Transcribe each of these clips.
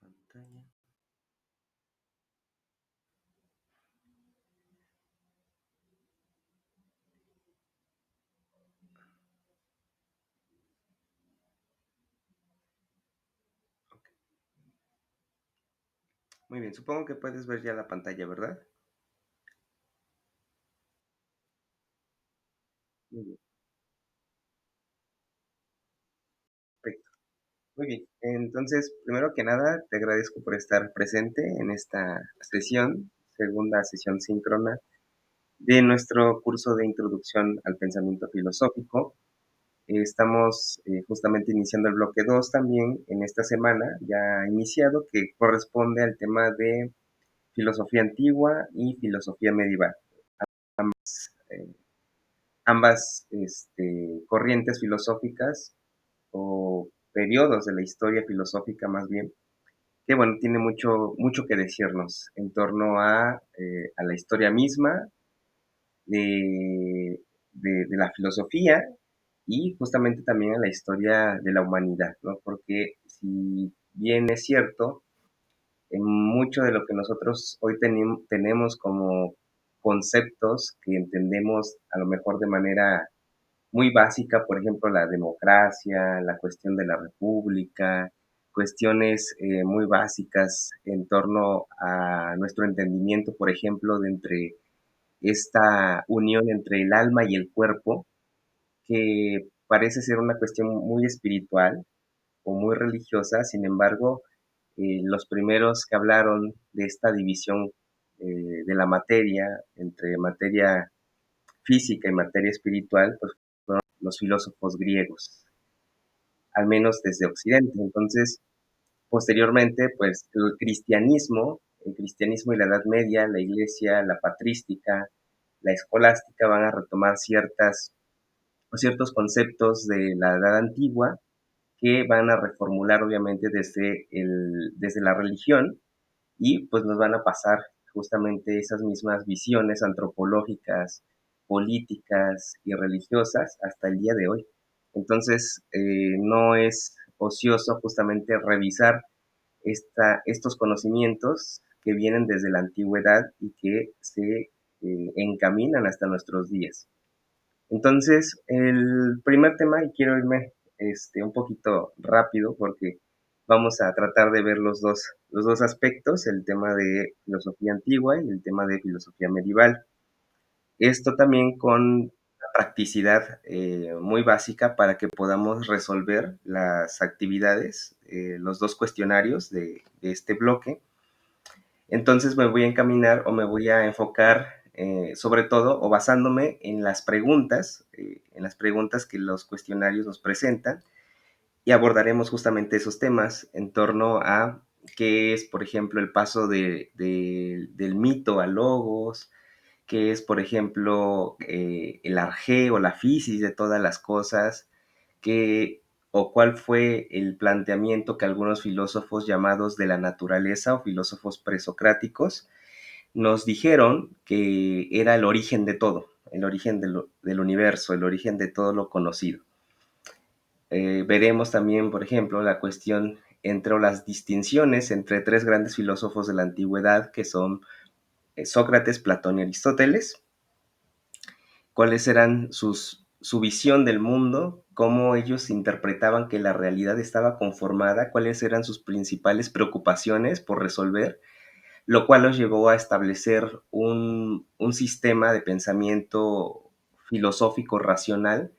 Pantalla. Ok. Muy bien, supongo que puedes ver ya la pantalla, ¿verdad? Muy bien, perfecto. Muy bien. Entonces, primero que nada, te agradezco por estar presente en esta sesión, segunda sesión síncrona de nuestro curso de introducción al pensamiento filosófico. Estamos justamente iniciando el bloque 2 también en esta semana, ya iniciado, que corresponde al tema de filosofía antigua y filosofía medieval. Eh, Ambas corrientes filosóficas o periodos de la historia filosófica más bien, que bueno, tiene mucho que decirnos en torno a la historia misma de, de la filosofía y justamente también a la historia de la humanidad, ¿no? Porque si bien es cierto, en mucho de lo que nosotros hoy tenemos como conceptos que entendemos a lo mejor de manera muy básica, por ejemplo, la democracia, la cuestión de la república, cuestiones muy básicas en torno a nuestro entendimiento, por ejemplo, de entre esta unión entre el alma y el cuerpo, que parece ser una cuestión muy espiritual o muy religiosa. Sin embargo, los primeros que hablaron de esta división de la materia entre materia física y materia espiritual, pues los filósofos griegos, al menos desde Occidente. Entonces, posteriormente, pues el cristianismo y la Edad Media, la Iglesia, la patrística, la escolástica van a retomar ciertos conceptos de la Edad Antigua que van a reformular obviamente desde la religión y pues nos van a pasar justamente esas mismas visiones antropológicas, políticas y religiosas hasta el día de hoy. Entonces, no es ocioso justamente revisar estos conocimientos que vienen desde la antigüedad y que se encaminan hasta nuestros días. Entonces, el primer tema, y quiero irme un poquito rápido porque vamos a tratar de ver los dos aspectos, el tema de filosofía antigua y el tema de filosofía medieval. Esto también con una practicidad muy básica para que podamos resolver las actividades, los dos cuestionarios de este bloque. Entonces me voy a encaminar o me voy a enfocar sobre todo o basándome en las preguntas que los cuestionarios nos presentan y abordaremos justamente esos temas en torno a qué es, por ejemplo, el paso del mito al logos, qué es, por ejemplo, el arjé o la fisis de todas las cosas, qué o cuál fue el planteamiento que algunos filósofos llamados de la naturaleza o filósofos presocráticos nos dijeron que era el origen de todo, el origen del universo, el origen de todo lo conocido. Veremos también, por ejemplo, la cuestión entre las distinciones entre tres grandes filósofos de la antigüedad que son Sócrates, Platón y Aristóteles, cuáles eran su visión del mundo, cómo ellos interpretaban que la realidad estaba conformada, cuáles eran sus principales preocupaciones por resolver, lo cual los llevó a establecer un sistema de pensamiento filosófico racional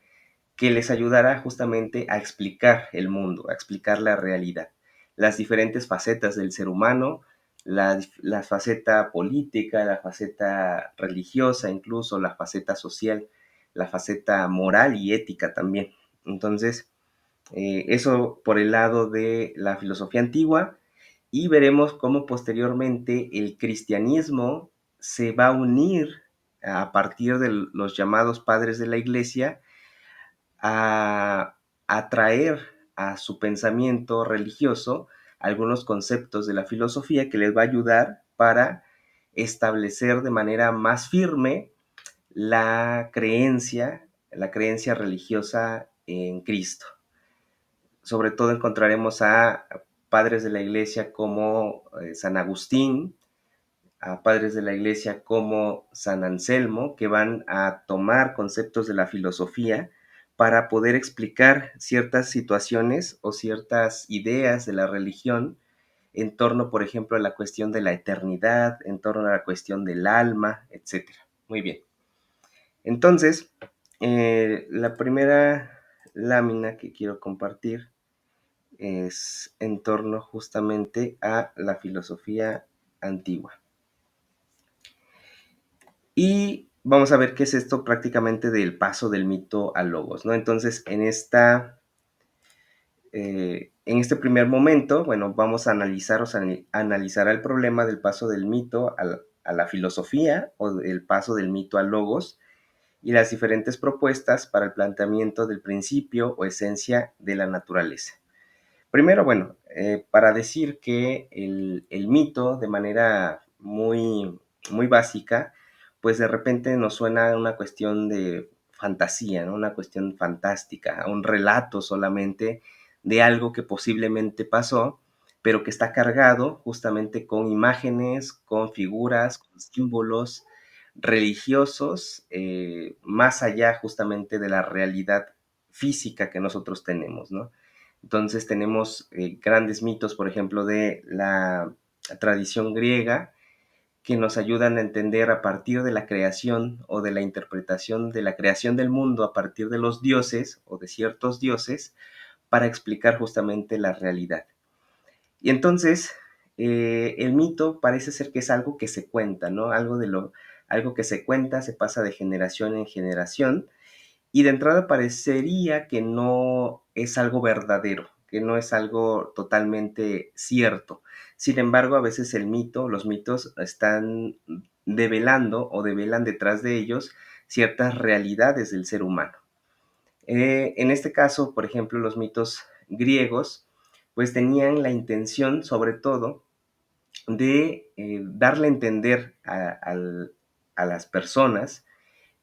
que les ayudara justamente a explicar el mundo, a explicar la realidad, las diferentes facetas del ser humano, la faceta política, la faceta religiosa, incluso la faceta social, la faceta moral y ética también. Entonces, eso por el lado de la filosofía antigua y veremos cómo posteriormente el cristianismo se va a unir a partir de los llamados padres de la iglesia a atraer a su pensamiento religioso algunos conceptos de la filosofía que les va a ayudar para establecer de manera más firme la creencia religiosa en Cristo. Sobre todo encontraremos a padres de la iglesia como San Agustín, a padres de la iglesia como San Anselmo, que van a tomar conceptos de la filosofía para poder explicar ciertas situaciones o ciertas ideas de la religión en torno, por ejemplo, a la cuestión de la eternidad, en torno a la cuestión del alma, etcétera. Muy bien. Entonces, la primera lámina que quiero compartir es en torno justamente a la filosofía antigua. Y vamos a ver qué es esto prácticamente del paso del mito al logos, ¿no? Entonces, en este primer momento, bueno, vamos a analizar o sea, analizará el problema del paso del mito a la filosofía o el paso del mito al logos y las diferentes propuestas para el planteamiento del principio o esencia de la naturaleza. Primero, bueno, para decir que el mito, de manera muy básica, pues de repente nos suena a una cuestión de fantasía, ¿no? Una cuestión fantástica, a un relato solamente de algo que posiblemente pasó, pero que está cargado justamente con imágenes, con figuras, con símbolos religiosos, más allá justamente de la realidad física que nosotros tenemos, ¿no? Entonces tenemos grandes mitos, por ejemplo, de la tradición griega, que nos ayudan a entender a partir de la creación o de la interpretación de la creación del mundo a partir de los dioses o de ciertos dioses para explicar justamente la realidad. Y entonces el mito parece ser que es algo que se cuenta, ¿no? Algo que se cuenta, se pasa de generación en generación y de entrada parecería que no es algo verdadero, que no es algo totalmente cierto. Sin embargo, a veces los mitos están develando o develan detrás de ellos ciertas realidades del ser humano. En este caso, por ejemplo, los mitos griegos, pues tenían la intención, sobre todo, de darle a entender a las personas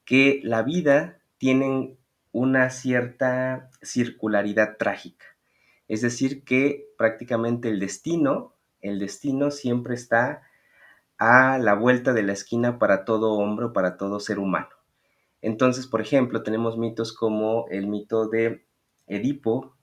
que la vida tiene una cierta circularidad trágica. Es decir, que prácticamente el destino siempre está a la vuelta de la esquina para todo hombre o para todo ser humano. Entonces, por ejemplo, tenemos mitos como el mito de Edipo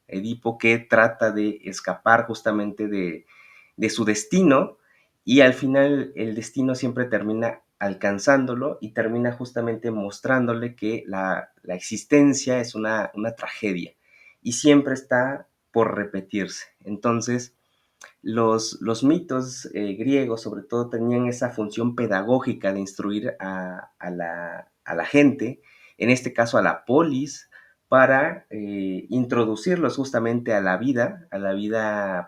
que trata de escapar justamente de su destino y al final el destino siempre termina alcanzándolo y termina justamente mostrándole que la existencia es una tragedia y siempre está por repetirse. Entonces, los mitos griegos sobre todo tenían esa función pedagógica de instruir a la gente, en este caso a la polis, para introducirlos justamente a la vida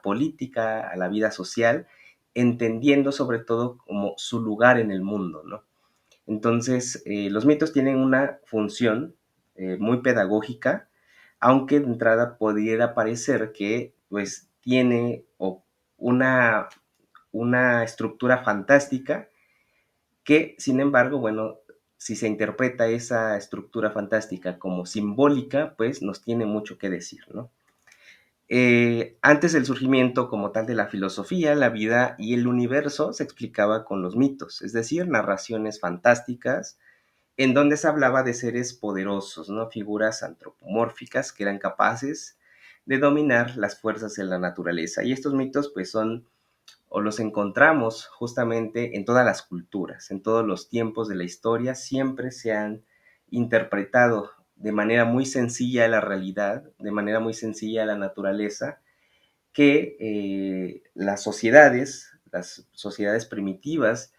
política, a la vida social, entendiendo sobre todo como su lugar en el mundo, ¿no? Entonces, los mitos tienen una función muy pedagógica, aunque de entrada pudiera parecer que pues tiene una, una estructura fantástica que, sin embargo, bueno, si se interpreta esa estructura fantástica como simbólica, pues nos tiene mucho que decir, ¿no? Antes del surgimiento como tal de la filosofía, la vida y el universo se explicaba con los mitos, es decir, narraciones fantásticas en donde se hablaba de seres poderosos, ¿no? Figuras antropomórficas que eran capaces de dominar las fuerzas de la naturaleza. Y estos mitos pues son o los encontramos justamente en todas las culturas, en todos los tiempos de la historia, siempre se han interpretado de manera muy sencilla la realidad, de manera muy sencilla la naturaleza, que las sociedades primitivas,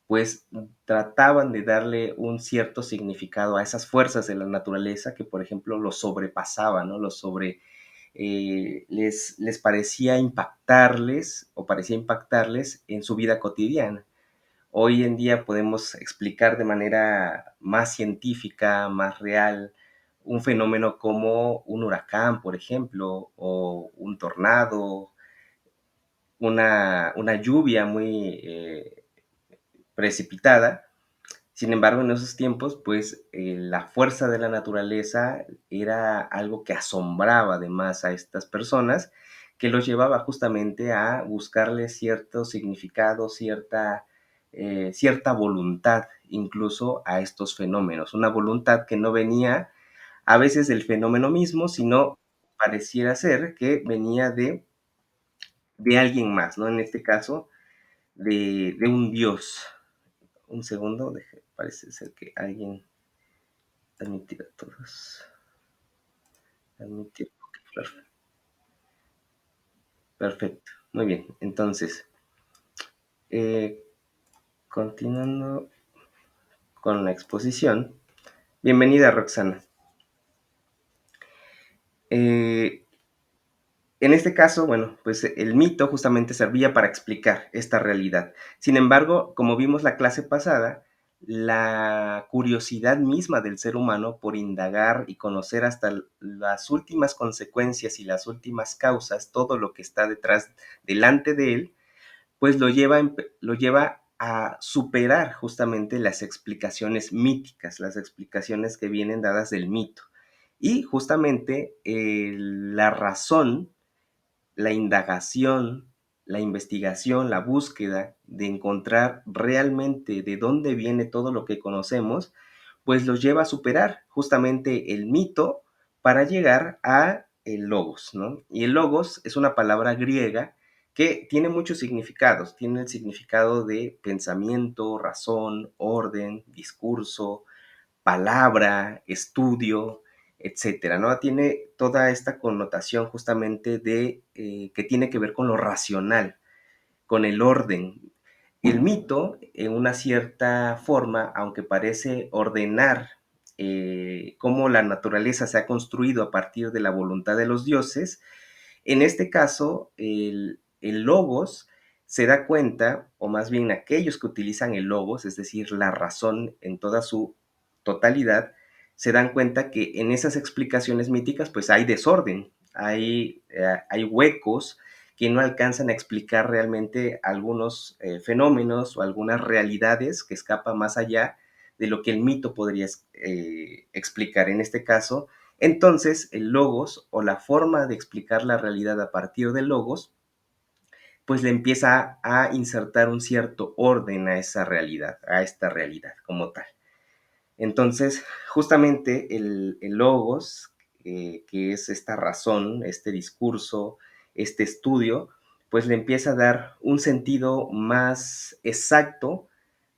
pues trataban de darle un cierto significado a esas fuerzas de la naturaleza que, por ejemplo, los sobrepasaban, ¿no? Les parecía impactarles o parecía impactarles en su vida cotidiana. Hoy en día podemos explicar de manera más científica, más real, un fenómeno como un huracán, por ejemplo, o un tornado, una lluvia muy precipitada. Sin embargo, en esos tiempos, pues la fuerza de la naturaleza era algo que asombraba además a estas personas que los llevaba justamente a buscarle cierto significado, cierta voluntad incluso a estos fenómenos, una voluntad que no venía a veces del fenómeno mismo, sino pareciera ser que venía de alguien más, ¿no? En este caso, de un dios. Un segundo, parece ser que alguien admitir a todos. Admitir, ok, perfecto. Muy bien, entonces, eh, continuando con la exposición. Bienvenida, Roxana. Eh, En este caso, bueno, pues el mito justamente servía para explicar esta realidad. Sin embargo, como vimos la clase pasada, la curiosidad misma del ser humano por indagar y conocer hasta las últimas consecuencias y las últimas causas, todo lo que está detrás, delante de él, pues lo lleva a superar justamente las explicaciones míticas, las explicaciones que vienen dadas del mito. Y justamente la razón, la indagación, la investigación, la búsqueda de encontrar realmente de dónde viene todo lo que conocemos, pues los lleva a superar justamente el mito para llegar a el logos, ¿no? Y el logos es una palabra griega que tiene muchos significados. Tiene el significado de pensamiento, razón, orden, discurso, palabra, estudio, etcétera, ¿no? Tiene toda esta connotación justamente de que tiene que ver con lo racional, con el orden. El mito, en una cierta forma, aunque parece ordenar cómo la naturaleza se ha construido a partir de la voluntad de los dioses, en este caso, el logos se da cuenta, o más bien aquellos que utilizan el logos, es decir, la razón en toda su totalidad, se dan cuenta que en esas explicaciones míticas pues hay desorden, hay huecos que no alcanzan a explicar realmente algunos fenómenos o algunas realidades que escapan más allá de lo que el mito podría explicar. En este caso, entonces, el logos o la forma de explicar la realidad a partir del logos, pues le empieza a insertar un cierto orden a esa realidad, a esta realidad como tal. Entonces, justamente el logos, que es esta razón, este discurso, este estudio, pues le empieza a dar un sentido más exacto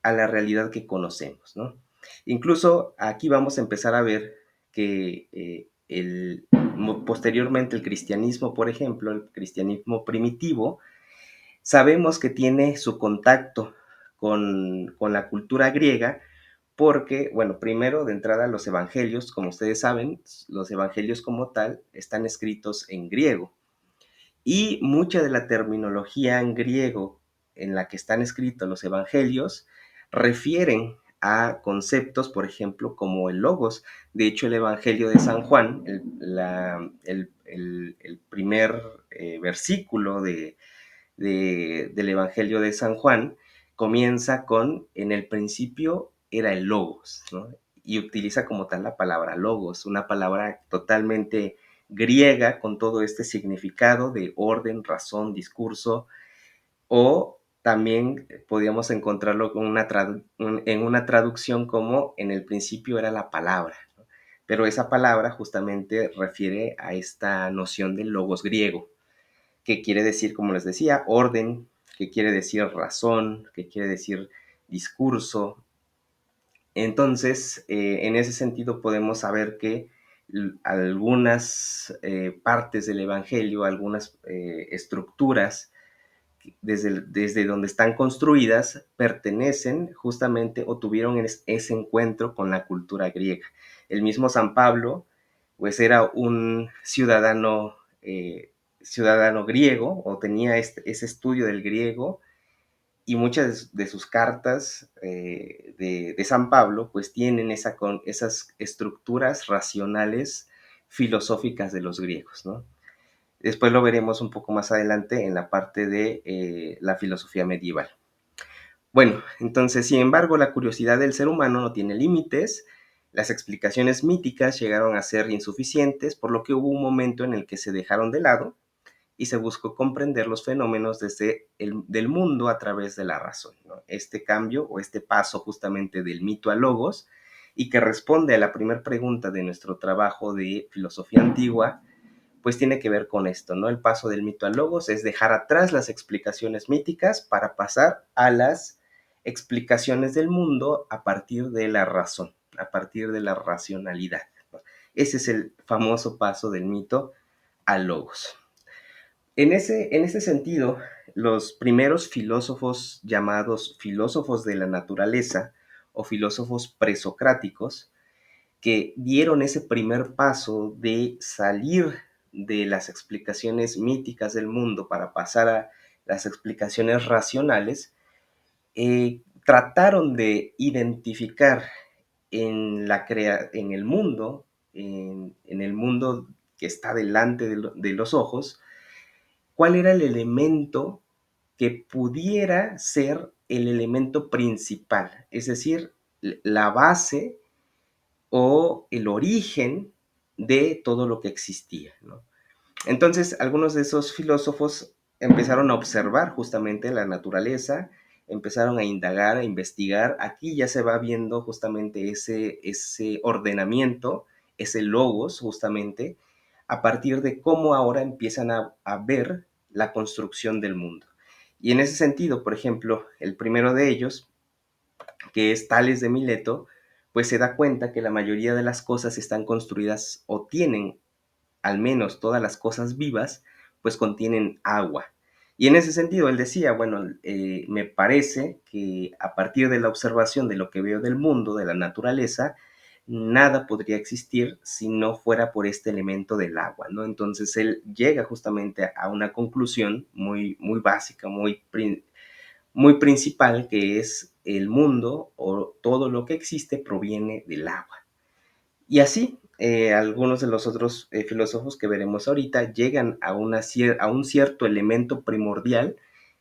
a la realidad que conocemos, ¿no? Incluso aquí vamos a empezar a ver que posteriormente el cristianismo, por ejemplo, el cristianismo primitivo, sabemos que tiene su contacto con la cultura griega porque, bueno, primero de entrada los evangelios, como ustedes saben, los evangelios como tal están escritos en griego y mucha de la terminología en griego en la que están escritos los evangelios refieren a conceptos, por ejemplo, como el logos. De hecho, el Evangelio de San Juan, el primer versículo del Evangelio de San Juan, comienza con, en el principio era el logos, ¿no? Y utiliza como tal la palabra logos, una palabra totalmente griega con todo este significado de orden, razón, discurso, o también podríamos encontrarlo con en una traducción como en el principio era la palabra, ¿no? Pero esa palabra justamente refiere a esta noción del logos griego, que quiere decir, como les decía, orden, que quiere decir razón, que quiere decir discurso. Entonces, en ese sentido podemos saber que algunas partes del Evangelio, algunas estructuras, desde donde están construidas, pertenecen justamente o tuvieron ese encuentro con la cultura griega. El mismo San Pablo, pues era un ciudadano griego o tenía ese estudio del griego y muchas de sus cartas de San Pablo pues tienen esas estructuras racionales filosóficas de los griegos, ¿no? Después lo veremos un poco más adelante en la parte de la filosofía medieval. Bueno, entonces, sin embargo, la curiosidad del ser humano no tiene límites, las explicaciones míticas llegaron a ser insuficientes, por lo que hubo un momento en el que se dejaron de lado y se buscó comprender los fenómenos del mundo a través de la razón, ¿no? Este cambio o este paso justamente del mito al logos, y que responde a la primera pregunta de nuestro trabajo de filosofía antigua, pues tiene que ver con esto, ¿no? El paso del mito al logos es dejar atrás las explicaciones míticas para pasar a las explicaciones del mundo a partir de la razón, a partir de la racionalidad, ¿no? Ese es el famoso paso del mito al logos. En ese sentido, los primeros filósofos llamados filósofos de la naturaleza o filósofos presocráticos, que dieron ese primer paso de salir de las explicaciones míticas del mundo para pasar a las explicaciones racionales, trataron de identificar en el mundo, en el mundo que está delante de los ojos, cuál era el elemento que pudiera ser el elemento principal, es decir, la base o el origen de todo lo que existía, ¿no? Entonces, algunos de esos filósofos empezaron a observar justamente la naturaleza, empezaron a indagar, a investigar. Aquí ya se va viendo justamente ese ordenamiento, ese logos justamente, a partir de cómo ahora empiezan a ver la construcción del mundo. Y en ese sentido, por ejemplo, el primero de ellos, que es Tales de Mileto, pues se da cuenta que la mayoría de las cosas están construidas o tienen, al menos todas las cosas vivas, pues contienen agua. Y en ese sentido, él decía, bueno, me parece que a partir de la observación de lo que veo del mundo, de la naturaleza, nada podría existir si no fuera por este elemento del agua, ¿no? Entonces él llega justamente a una conclusión muy, muy básica, muy principal, que es el mundo o todo lo que existe proviene del agua. Y así, algunos de los otros filósofos que veremos ahorita llegan a un cierto elemento primordial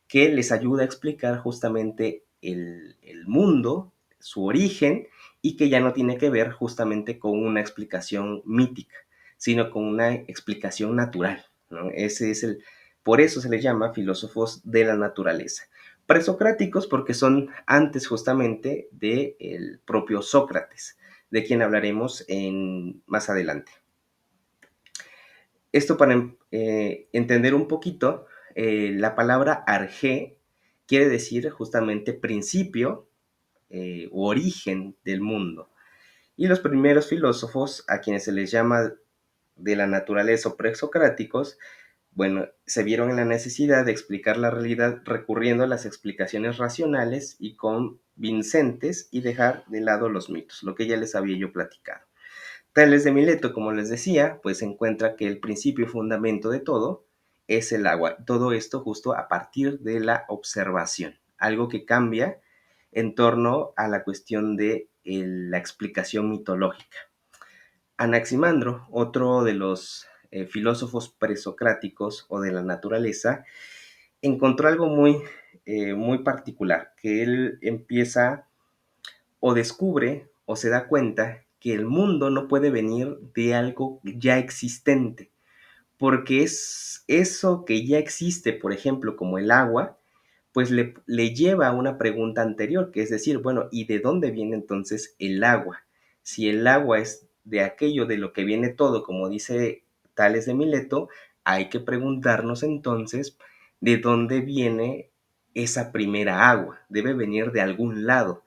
que les ayuda a explicar justamente el mundo, su origen, y que ya no tiene que ver justamente con una explicación mítica, sino con una explicación natural, ¿no? Por eso se les llama filósofos de la naturaleza. Presocráticos porque son antes justamente del propio Sócrates, de quien hablaremos más adelante. Esto para entender un poquito, la palabra arjé quiere decir justamente principio u origen del mundo. Y los primeros filósofos, a quienes se les llama de la naturaleza o presocráticos, bueno, se vieron en la necesidad de explicar la realidad recurriendo a las explicaciones racionales y convincentes y dejar de lado los mitos, lo que ya les había yo platicado. Tales de Mileto, como les decía, pues encuentra que el principio y fundamento de todo es el agua. Todo esto justo a partir de la observación, algo que cambia en torno a la cuestión de la explicación mitológica. Anaximandro, otro de los filósofos presocráticos o de la naturaleza, encontró algo muy particular, que él empieza o descubre o se da cuenta que el mundo no puede venir de algo ya existente, porque es eso que ya existe, por ejemplo, como el agua, pues le lleva a una pregunta anterior, que es decir, bueno, ¿y de dónde viene entonces el agua? Si el agua es de aquello de lo que viene todo, como dice Tales de Mileto, hay que preguntarnos entonces de dónde viene esa primera agua. Debe venir de algún lado.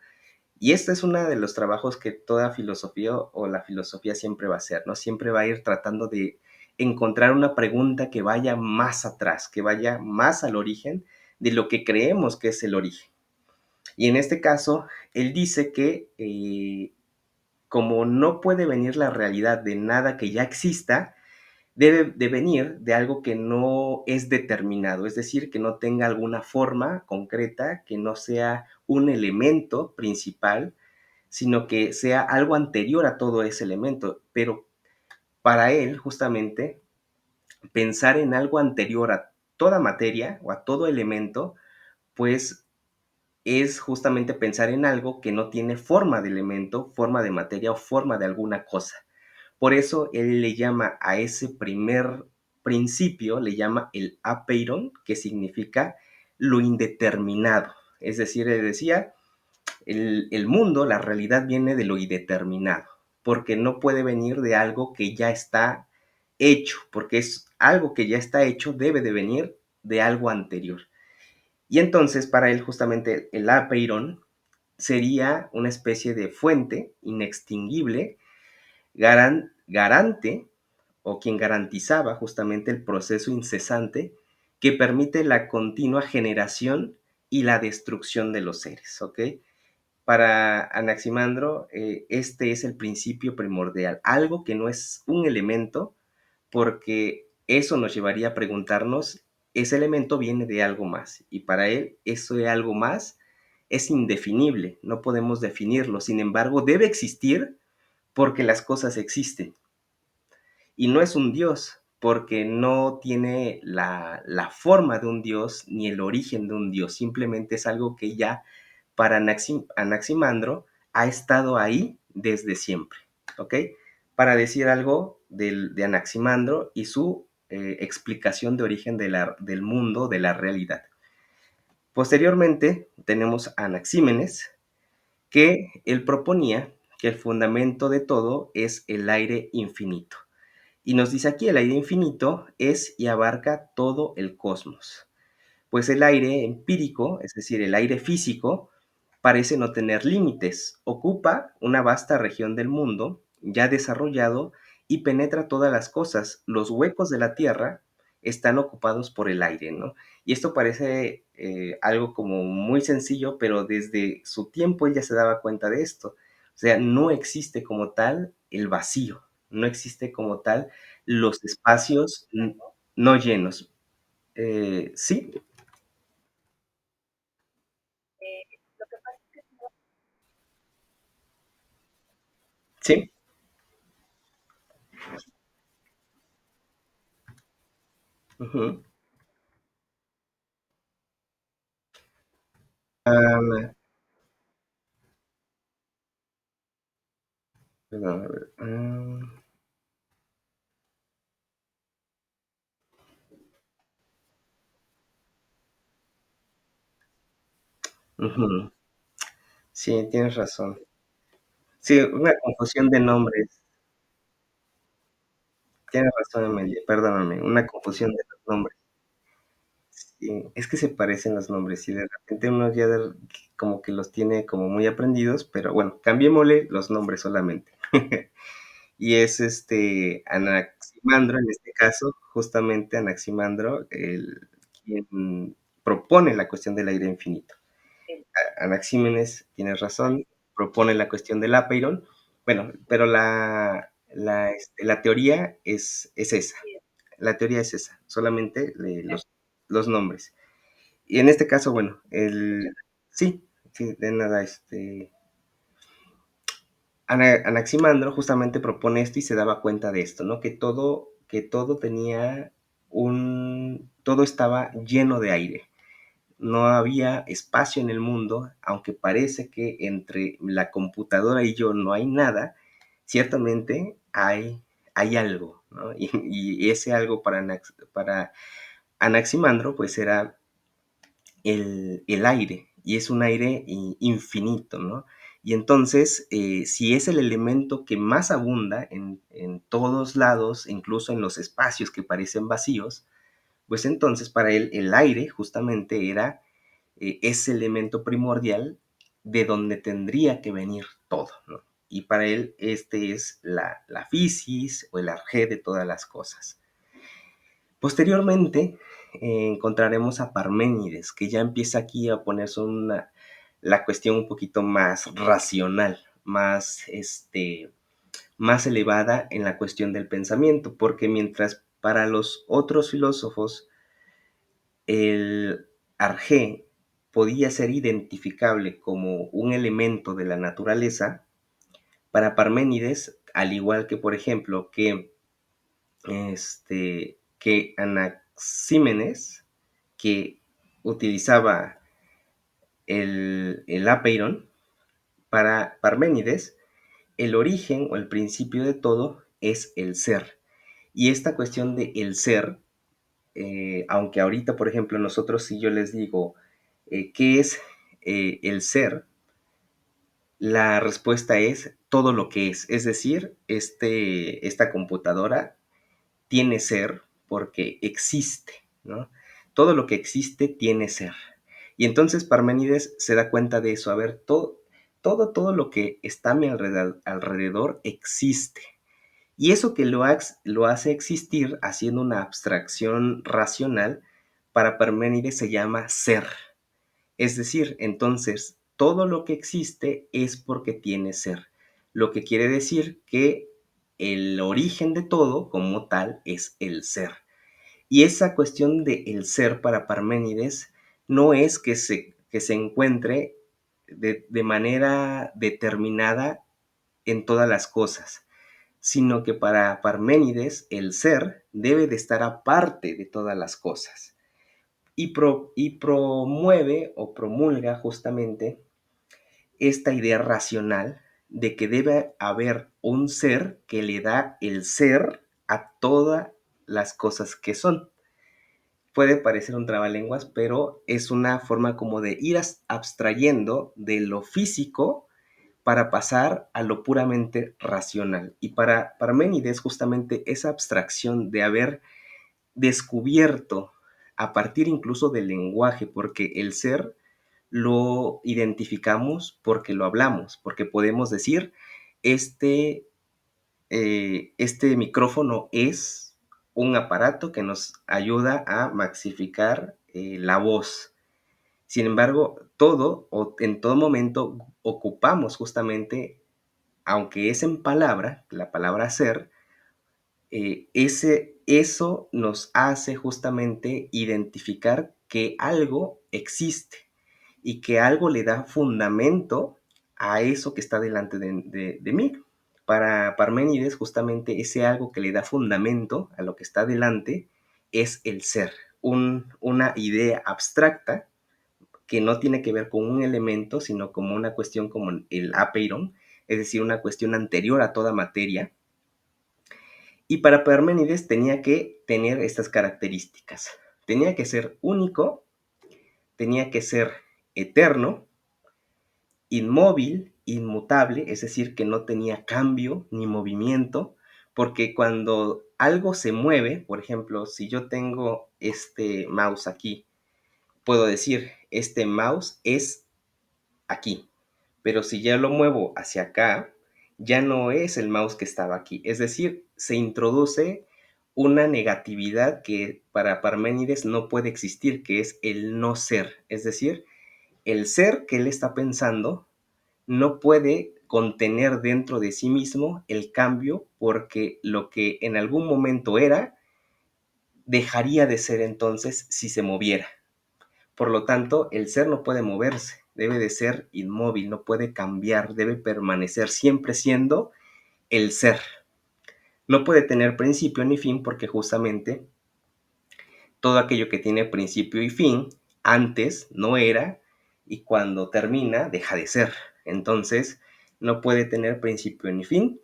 Y este es uno de los trabajos que toda filosofía o la filosofía siempre va a hacer, ¿no? Siempre va a ir tratando de encontrar una pregunta que vaya más atrás, que vaya más al origen de lo que creemos que es el origen. Y en este caso, él dice que como no puede venir la realidad de nada que ya exista, debe de venir de algo que no es determinado, es decir, que no tenga alguna forma concreta, que no sea un elemento principal, sino que sea algo anterior a todo ese elemento. Pero para él, justamente, pensar en algo anterior a toda materia o a todo elemento, pues es justamente pensar en algo que no tiene forma de elemento, forma de materia o forma de alguna cosa. Por eso él le llama a ese primer principio le llama el apeiron, que significa lo indeterminado. Es decir, él decía, el mundo, la realidad viene de lo indeterminado, porque no puede venir de algo que ya está hecho, porque es algo que ya está hecho, debe de venir de algo anterior. Y entonces para él justamente el apeiron sería una especie de fuente inextinguible, garante o quien garantizaba justamente el proceso incesante que permite la continua generación y la destrucción de los seres, ¿ok? Para Anaximandro, este es el principio primordial, algo que no es un elemento, porque eso nos llevaría a preguntarnos, ese elemento viene de algo más, y para él eso de algo más es indefinible, no podemos definirlo, sin embargo, debe existir porque las cosas existen, y no es un dios, porque no tiene la forma de un dios ni el origen de un dios, simplemente es algo que ya para Anaximandro ha estado ahí desde siempre, ¿ok? Para decir algo de Anaximandro y su explicación de origen del mundo, de la realidad. Posteriormente tenemos a Anaxímenes, que él proponía que el fundamento de todo es el aire infinito. Y nos dice aquí, el aire infinito es y abarca todo el cosmos. Pues el aire empírico, es decir, el aire físico, parece no tener límites, ocupa una vasta región del mundo ya desarrollado y penetra todas las cosas. Los huecos de la Tierra están ocupados por el aire, ¿no? Y esto parece algo como muy sencillo, pero desde su tiempo él ya se daba cuenta de esto. O sea, no existe como tal el vacío, no existe como tal los espacios no llenos. Sí, sí. Ujú. Ah, perdón, a ver. Ujú. Sí, tienes razón. Sí, una confusión de nombres. Tienes razón, Amelia, perdóname, una confusión de los nombres. Sí, es que se parecen los nombres y de repente uno ya como que los tiene como muy aprendidos, pero bueno, cambiémosle los nombres solamente. Y es Anaximandro, en este caso, justamente Anaximandro, quien propone la cuestión del aire infinito. Anaxímenes, tienes razón, propone la cuestión del apeiron. Bueno, pero la teoría es esa. La teoría es esa, solamente los nombres. Y en este caso, bueno, sí, sí, de nada, Anaximandro justamente propone esto y se daba cuenta de esto, ¿no? Que todo tenía todo estaba lleno de aire. No había espacio en el mundo, aunque parece que entre la computadora y yo no hay nada, ciertamente hay algo, ¿no? Y ese algo para Anaximandro, pues era el aire, y es un aire infinito, ¿no? Y entonces, si es el elemento que más abunda en todos lados, incluso en los espacios que parecen vacíos, pues entonces para él el aire justamente era ese elemento primordial de donde tendría que venir todo, ¿no? Y para él este es la fisis o el arjé de todas las cosas. Posteriormente encontraremos a Parménides, que ya empieza aquí a ponerse la cuestión un poquito más racional, más elevada en la cuestión del pensamiento, porque mientras para los otros filósofos el arjé podía ser identificable como un elemento de la naturaleza, para Parménides, al igual que, por ejemplo, que Anaxímenes, que utilizaba el apeiron, para Parménides, el origen o el principio de todo es el ser. Y esta cuestión de el ser, aunque ahorita, por ejemplo, nosotros si yo les digo, ¿qué es el ser? La respuesta es todo lo que es decir, esta computadora tiene ser porque existe, ¿no? Todo lo que existe tiene ser. Y entonces Parménides se da cuenta de eso. A ver, todo lo que está a mi alrededor existe. Y eso que lo hace existir haciendo una abstracción racional, para Parménides se llama ser. Es decir, entonces, todo lo que existe es porque tiene ser. Lo que quiere decir que el origen de todo como tal es el ser. Y esa cuestión de el ser para Parménides no es que se encuentre de manera determinada en todas las cosas, sino que para Parménides el ser debe de estar aparte de todas las cosas. Y promueve o promulga justamente esta idea racional de que debe haber un ser que le da el ser a todas las cosas que son. Puede parecer un trabalenguas, pero es una forma como de ir abstrayendo de lo físico para pasar a lo puramente racional. Y para Parménides, justamente esa abstracción de haber descubierto a partir incluso del lenguaje, porque el ser lo identificamos porque lo hablamos, porque podemos decir, este, este micrófono es un aparato que nos ayuda a maxificar la voz. Sin embargo, todo o en todo momento ocupamos justamente, aunque es en palabra, la palabra ser, eso nos hace justamente identificar que algo existe y que algo le da fundamento a eso que está delante de mí. Para Parménides, justamente ese algo que le da fundamento a lo que está delante es el ser, una idea abstracta que no tiene que ver con un elemento, sino como una cuestión como el apeiron, es decir, una cuestión anterior a toda materia. Y para Parménides tenía que tener estas características. Tenía que ser único, tenía que ser eterno, inmóvil, inmutable, es decir, que no tenía cambio ni movimiento, porque cuando algo se mueve, por ejemplo, si yo tengo este mouse aquí, puedo decir, este mouse es aquí, pero si ya lo muevo hacia acá, ya no es el mouse que estaba aquí. Es decir, se introduce una negatividad que para Parménides no puede existir, que es el no ser. Es decir, el ser que él está pensando no puede contener dentro de sí mismo el cambio, porque lo que en algún momento era, dejaría de ser entonces si se moviera. Por lo tanto, el ser no puede moverse, debe de ser inmóvil, no puede cambiar, debe permanecer siempre siendo el ser. No puede tener principio ni fin, porque justamente todo aquello que tiene principio y fin antes no era, y cuando termina deja de ser. Entonces, no puede tener principio ni fin,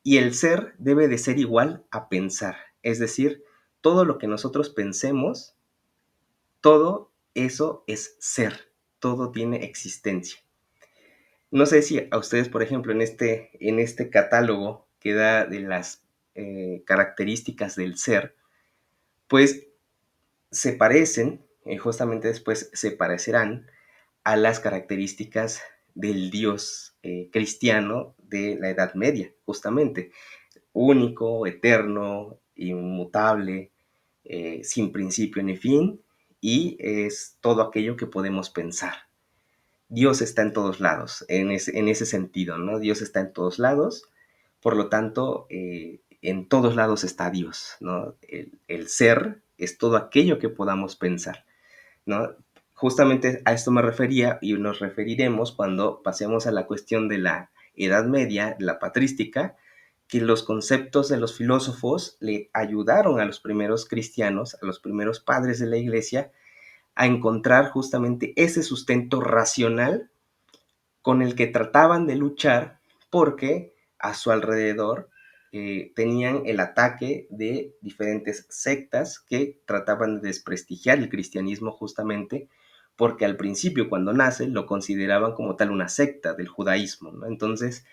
y el ser debe de ser igual a pensar. Es decir, todo lo que nosotros pensemos, todo eso es ser, todo tiene existencia. No sé si a ustedes, por ejemplo, en este catálogo que da de las características del ser, pues se parecen, justamente después se parecerán a las características del Dios cristiano de la Edad Media, justamente. Único, eterno, inmutable, sin principio ni fin, y es todo aquello que podemos pensar. Dios está en todos lados, en ese sentido, ¿no? Dios está en todos lados, por lo tanto, en todos lados está Dios, ¿no? El ser es todo aquello que podamos pensar, ¿no? Justamente a esto me refería y nos referiremos cuando pasemos a la cuestión de la Edad Media, la patrística, que los conceptos de los filósofos le ayudaron a los primeros cristianos, a los primeros padres de la iglesia, a encontrar justamente ese sustento racional con el que trataban de luchar, porque a su alrededor tenían el ataque de diferentes sectas que trataban de desprestigiar el cristianismo justamente porque al principio cuando nace lo consideraban como tal una secta del judaísmo, ¿no? Entonces,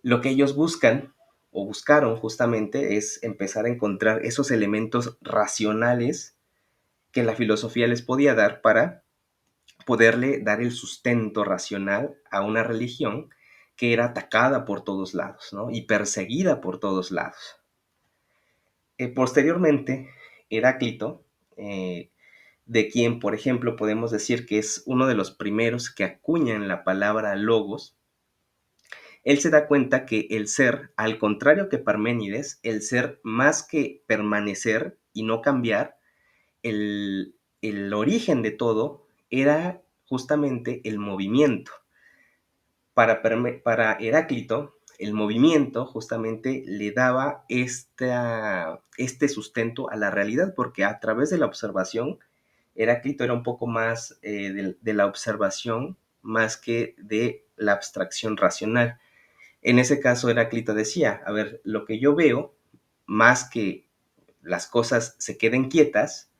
lo que ellos buscan o buscaron justamente es empezar a encontrar esos elementos racionales que la filosofía les podía dar para poderle dar el sustento racional a una religión que era atacada por todos lados, ¿no? Y perseguida por todos lados. Posteriormente, Heráclito, de quien, por ejemplo, podemos decir que es uno de los primeros que acuñan la palabra logos, él se da cuenta que el ser, al contrario que Parménides, el ser más que permanecer y no cambiar, el origen de todo era justamente el movimiento. Para Heráclito, el movimiento justamente le daba este sustento a la realidad, porque a través de la observación, Heráclito era un poco más de la observación más que de la abstracción racional. En ese caso, Heráclito decía, a ver, lo que yo veo, más que las cosas se queden quietas,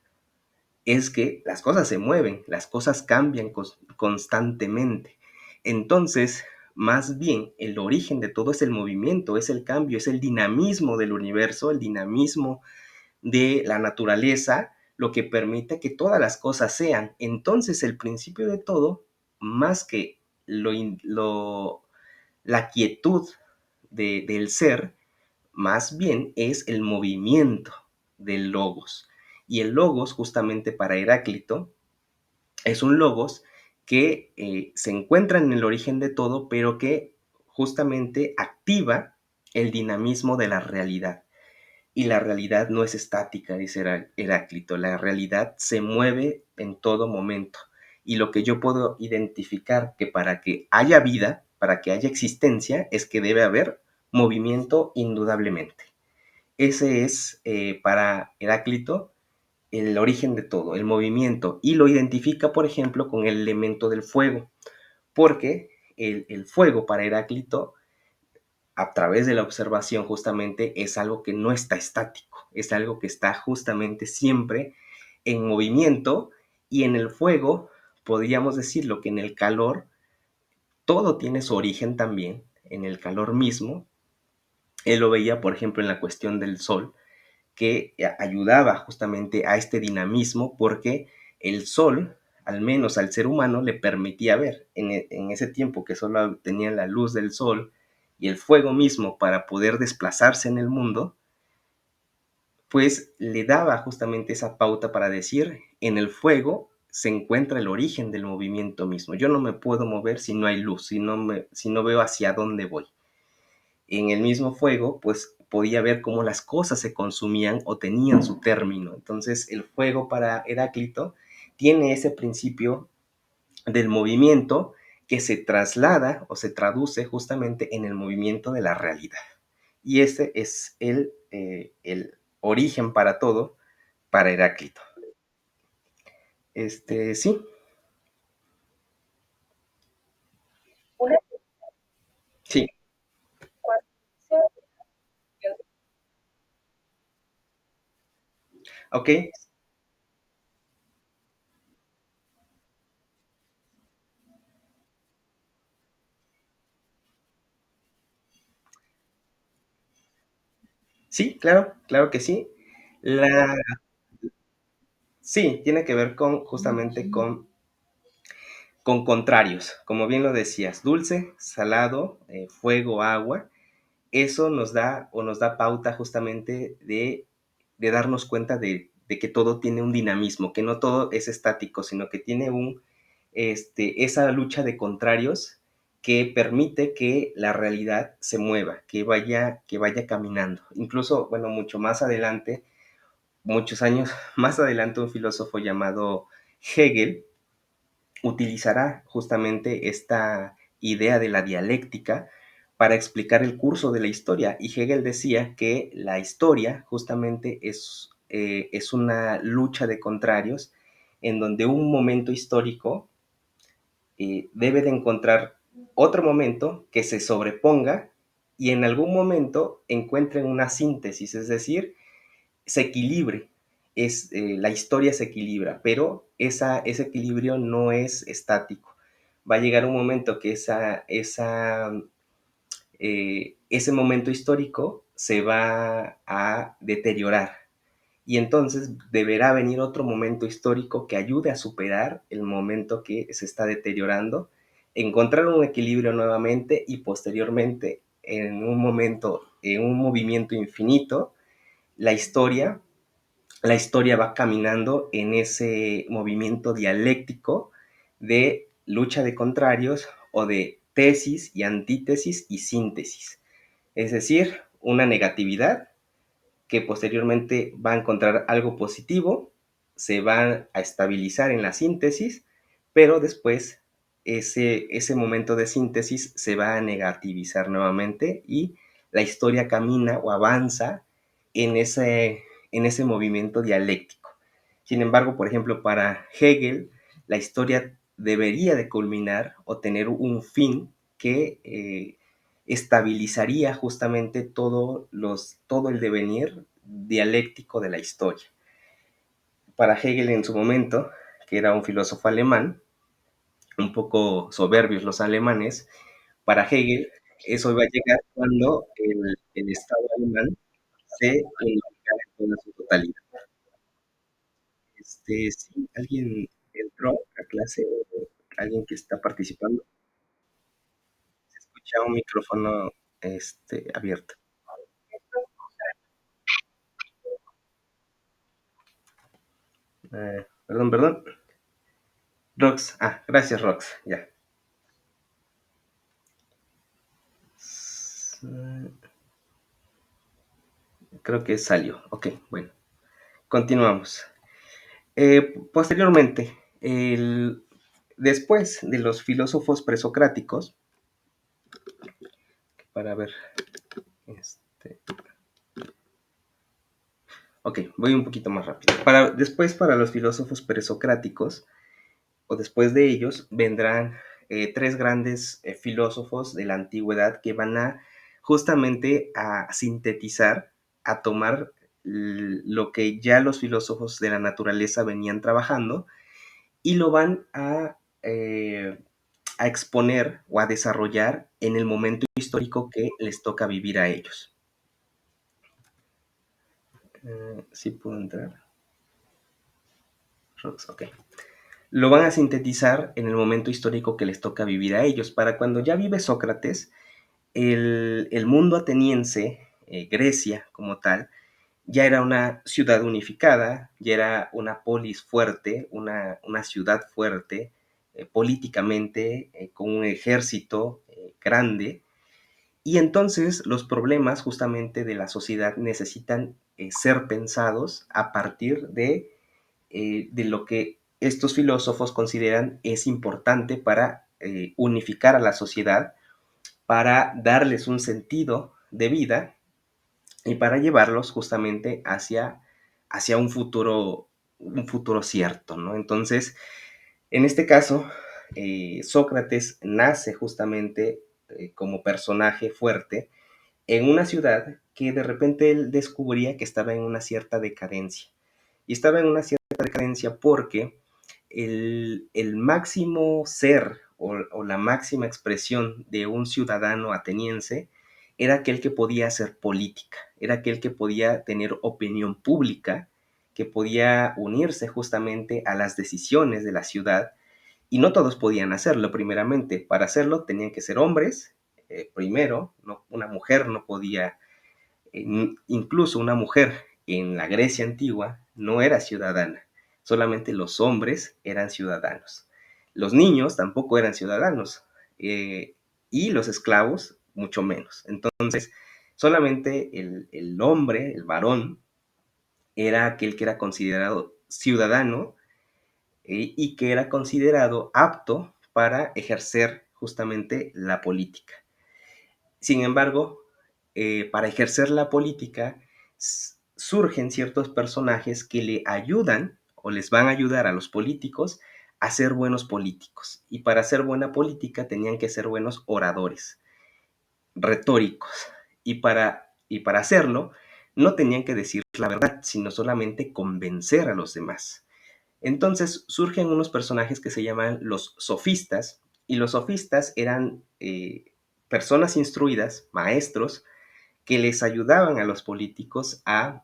es que las cosas se mueven, las cosas cambian constantemente. Entonces, más bien, el origen de todo es el movimiento, es el cambio, es el dinamismo del universo, el dinamismo de la naturaleza, lo que permite que todas las cosas sean. Entonces, el principio de todo, más que la quietud del ser, más bien es el movimiento del logos. Y el logos, justamente para Heráclito, es un logos que se encuentra en el origen de todo, pero que justamente activa el dinamismo de la realidad. Y la realidad no es estática, dice Heráclito, la realidad se mueve en todo momento. Y lo que yo puedo identificar que para que haya vida, para que haya existencia, es que debe haber movimiento indudablemente. Ese es para Heráclito el origen de todo, el movimiento, y lo identifica, por ejemplo, con el elemento del fuego, porque el fuego para Heráclito, a través de la observación justamente, es algo que no está estático, es algo que está justamente siempre en movimiento, y en el fuego podríamos decirlo que en el calor todo tiene su origen también, en el calor mismo. Él lo veía, por ejemplo, en la cuestión del sol, que ayudaba justamente a este dinamismo porque el sol, al menos al ser humano, le permitía ver en ese tiempo que solo tenía la luz del sol y el fuego mismo para poder desplazarse en el mundo, pues le daba justamente esa pauta para decir, en el fuego se encuentra el origen del movimiento mismo. Yo no me puedo mover si no hay luz, si no veo hacia dónde voy. En el mismo fuego, pues podía ver cómo las cosas se consumían o tenían su término. Entonces, el fuego para Heráclito tiene ese principio del movimiento que se traslada o se traduce justamente en el movimiento de la realidad. Y ese es el origen para todo para Heráclito. Sí. Sí, ok, sí, claro, claro que sí. La, sí, tiene que ver con justamente con contrarios, como bien lo decías, dulce, salado, fuego, agua. Eso nos da o nos da pauta justamente de darnos cuenta de que todo tiene un dinamismo, que no todo es estático, sino que tiene esa lucha de contrarios que permite que la realidad se mueva, que vaya caminando. Incluso, bueno, mucho más adelante, muchos años más adelante, un filósofo llamado Hegel utilizará justamente esta idea de la dialéctica para explicar el curso de la historia. Y Hegel decía que la historia justamente es una lucha de contrarios en donde un momento histórico debe de encontrar otro momento que se sobreponga y en algún momento encuentren una síntesis, es decir, se equilibre, la historia se equilibra, pero ese equilibrio no es estático. Va a llegar un momento que ese momento histórico se va a deteriorar y entonces deberá venir otro momento histórico que ayude a superar el momento que se está deteriorando, encontrar un equilibrio nuevamente y posteriormente en un movimiento infinito, la historia, la historia va caminando en ese movimiento dialéctico de lucha de contrarios o de tesis y antítesis y síntesis. Es decir, una negatividad que posteriormente va a encontrar algo positivo, se va a estabilizar en la síntesis, pero después ese momento de síntesis se va a negativizar nuevamente y la historia camina o avanza en en ese movimiento dialéctico. Sin embargo, por ejemplo, para Hegel, la historia debería de culminar o tener un fin que estabilizaría justamente todo el devenir dialéctico de la historia. Para Hegel en su momento, que era un filósofo alemán, un poco soberbios los alemanes, para Hegel eso iba a llegar cuando el Estado alemán se unificara en toda su totalidad. Sí, alguien entró a clase o alguien que está participando, se escucha un micrófono abierto. Perdón, perdón. Rox, gracias Rox, ya. Creo que salió. Ok, bueno, continuamos. Posteriormente, después de los filósofos presocráticos, para ver, este, ok, voy un poquito más rápido. Después, para los filósofos presocráticos, o después de ellos, vendrán tres grandes filósofos de la antigüedad que van a justamente a sintetizar, a tomar lo que ya los filósofos de la naturaleza venían trabajando y lo van a exponer o a desarrollar en el momento histórico que les toca vivir a ellos. ¿Sí puedo entrar? Ok. Lo van a sintetizar en el momento histórico que les toca vivir a ellos. Para cuando ya vive Sócrates, el mundo ateniense, Grecia como tal, ya era una ciudad unificada, ya era una polis fuerte, una ciudad fuerte, políticamente, con un ejército grande, y entonces los problemas justamente de la sociedad necesitan ser pensados a partir de lo que estos filósofos consideran es importante para unificar a la sociedad, para darles un sentido de vida y para llevarlos justamente hacia un futuro cierto, ¿no? Entonces, en este caso, Sócrates nace justamente como personaje fuerte en una ciudad que de repente él descubría que estaba en una cierta decadencia. Y estaba en una cierta decadencia porque el máximo ser o la máxima expresión de un ciudadano ateniense era aquel que podía hacer política, era aquel que podía tener opinión pública, que podía unirse justamente a las decisiones de la ciudad, y no todos podían hacerlo. Primeramente, para hacerlo tenían que ser hombres, primero, no, una mujer no podía, incluso una mujer en la Grecia antigua no era ciudadana, solamente los hombres eran ciudadanos. Los niños tampoco eran ciudadanos, y los esclavos mucho menos. Entonces, solamente el hombre, el varón, era aquel que era considerado ciudadano y que era considerado apto para ejercer justamente la política. Sin embargo, para ejercer la política surgen ciertos personajes que le ayudan o les van a ayudar a los políticos a ser buenos políticos. Y para hacer buena política tenían que ser buenos oradores. retóricos. Y para hacerlo, no tenían que decir la verdad, sino solamente convencer a los demás. Entonces surgen unos personajes que se llaman los sofistas, y los sofistas eran personas instruidas, maestros, que les ayudaban a los políticos a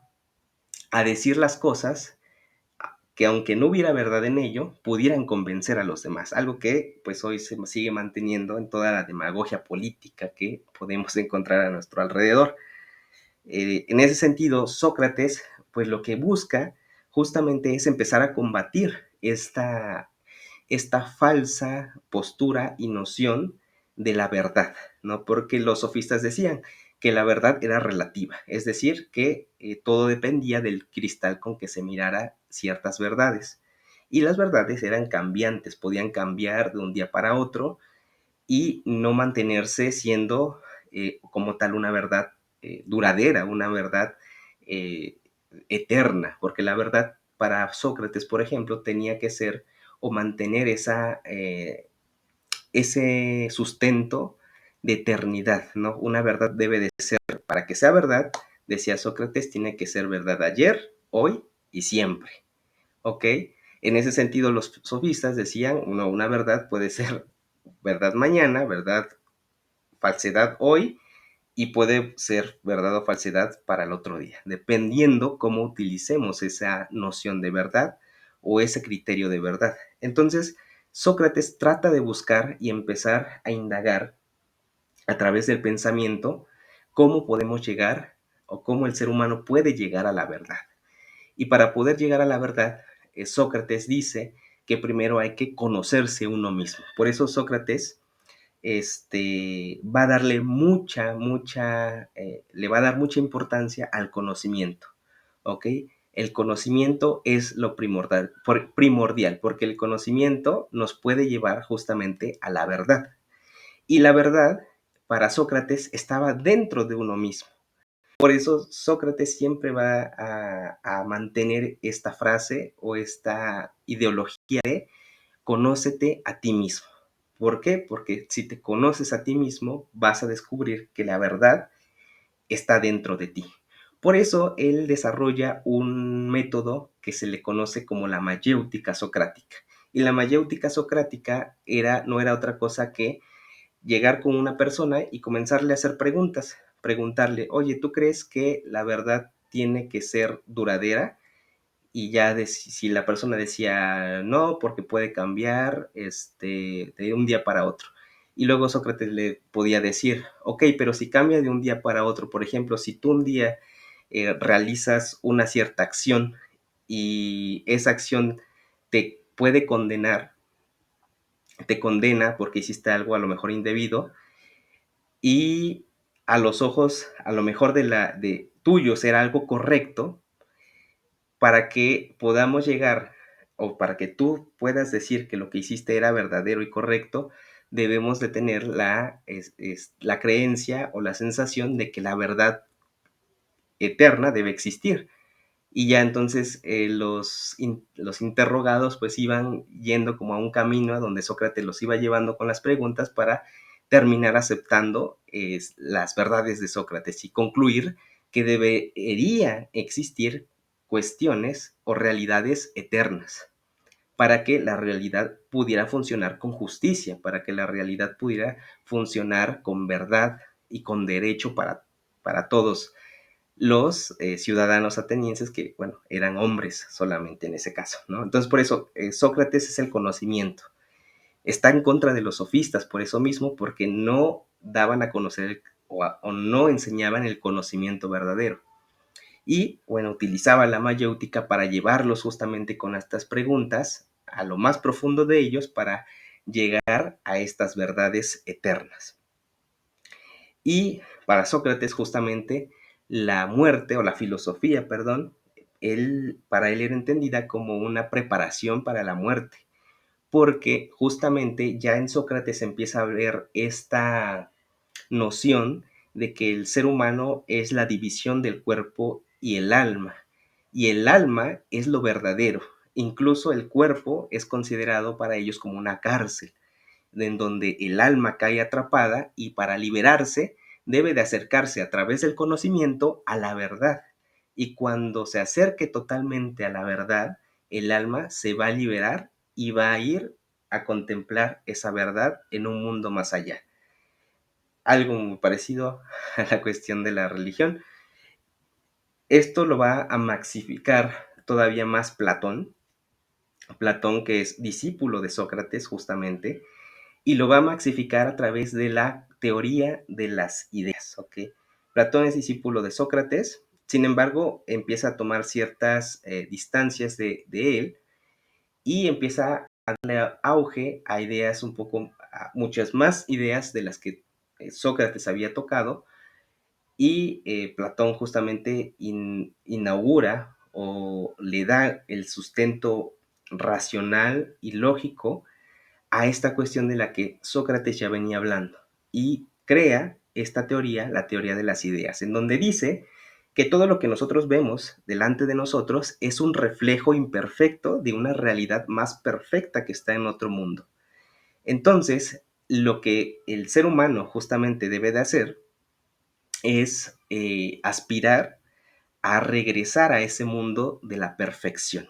decir las cosas que, aunque no hubiera verdad en ello, pudieran convencer a los demás. Algo que pues hoy se sigue manteniendo en toda la demagogia política que podemos encontrar a nuestro alrededor. En ese sentido, Sócrates pues lo que busca justamente es empezar a combatir esta falsa postura y noción de la verdad, ¿no? Porque los sofistas decían que la verdad era relativa, es decir, que todo dependía del cristal con que se mirara ciertas verdades. Y las verdades eran cambiantes, podían cambiar de un día para otro y no mantenerse siendo como tal una verdad duradera, una verdad eh, eterna, porque la verdad para Sócrates, por ejemplo, tenía que ser o mantener ese sustento de eternidad, ¿no? Una verdad debe de ser, para que sea verdad, decía Sócrates, tiene que ser verdad ayer, hoy y siempre, ¿ok? En ese sentido, los sofistas decían, no, una verdad puede ser verdad mañana, verdad, falsedad hoy, y puede ser verdad o falsedad para el otro día, dependiendo cómo utilicemos esa noción de verdad o ese criterio de verdad. Entonces, Sócrates trata de buscar y empezar a indagar a través del pensamiento cómo podemos llegar o cómo el ser humano puede llegar a la verdad. Y para poder llegar a la verdad, Sócrates dice que primero hay que conocerse uno mismo. Por eso Sócrates va a darle le va a dar mucha importancia al conocimiento, ¿ok? El conocimiento es lo primordial, porque el conocimiento nos puede llevar justamente a la verdad. Y la verdad, para Sócrates, estaba dentro de uno mismo. Por eso Sócrates siempre va a mantener esta frase o esta ideología de conócete a ti mismo. ¿Por qué? Porque si te conoces a ti mismo, vas a descubrir que la verdad está dentro de ti. Por eso él desarrolla un método que se le conoce como la mayéutica socrática. Y la mayéutica socrática no era otra cosa que llegar con una persona y comenzarle a hacer preguntas. Preguntarle, oye, ¿tú crees que la verdad tiene que ser duradera? Y ya si la persona decía no, porque puede cambiar de un día para otro. Y luego Sócrates le podía decir, ok, pero si cambia de un día para otro, por ejemplo, si tú un día realizas una cierta acción y esa acción te puede condenar, te condena porque hiciste algo a lo mejor indebido y a los ojos a lo mejor de tuyos era algo correcto, para que podamos llegar o para que tú puedas decir que lo que hiciste era verdadero y correcto, debemos de tener la creencia o la sensación de que la verdad eterna debe existir. Y ya entonces los interrogados pues iban yendo como a un camino a donde Sócrates los iba llevando con las preguntas para terminar aceptando las verdades de Sócrates y concluir que debería existir cuestiones o realidades eternas para que la realidad pudiera funcionar con justicia, para que la realidad pudiera funcionar con verdad y con derecho para todos los ciudadanos atenienses que, bueno, eran hombres solamente en ese caso, ¿no? Entonces, por eso, Sócrates es el conocimiento. Está en contra de los sofistas, por eso mismo, porque no daban a conocer o no enseñaban el conocimiento verdadero. Y, bueno, utilizaba la mayéutica para llevarlos justamente con estas preguntas a lo más profundo de ellos para llegar a estas verdades eternas. Y para Sócrates justamente la muerte o la filosofía, perdón, para él era entendida como una preparación para la muerte, porque justamente ya en Sócrates empieza a ver esta noción de que el ser humano es la división del cuerpo y el alma es lo verdadero. Incluso el cuerpo es considerado para ellos como una cárcel, en donde el alma cae atrapada y para liberarse debe de acercarse a través del conocimiento a la verdad. Y cuando se acerque totalmente a la verdad, el alma se va a liberar y va a ir a contemplar esa verdad en un mundo más allá. Algo muy parecido a la cuestión de la religión. Esto lo va a maxificar todavía más Platón, Platón que es discípulo de Sócrates justamente, y lo va a maxificar a través de la teoría de las ideas, ¿ok? Platón es discípulo de Sócrates, sin embargo, empieza a tomar ciertas distancias de él y empieza a darle auge a ideas un poco, a muchas más ideas de las que Sócrates había tocado, y Platón justamente inaugura o le da el sustento racional y lógico a esta cuestión de la que Sócrates ya venía hablando y crea esta teoría, la teoría de las ideas, en donde dice que todo lo que nosotros vemos delante de nosotros es un reflejo imperfecto de una realidad más perfecta que está en otro mundo. Entonces, lo que el ser humano justamente debe de hacer es aspirar a regresar a ese mundo de la perfección.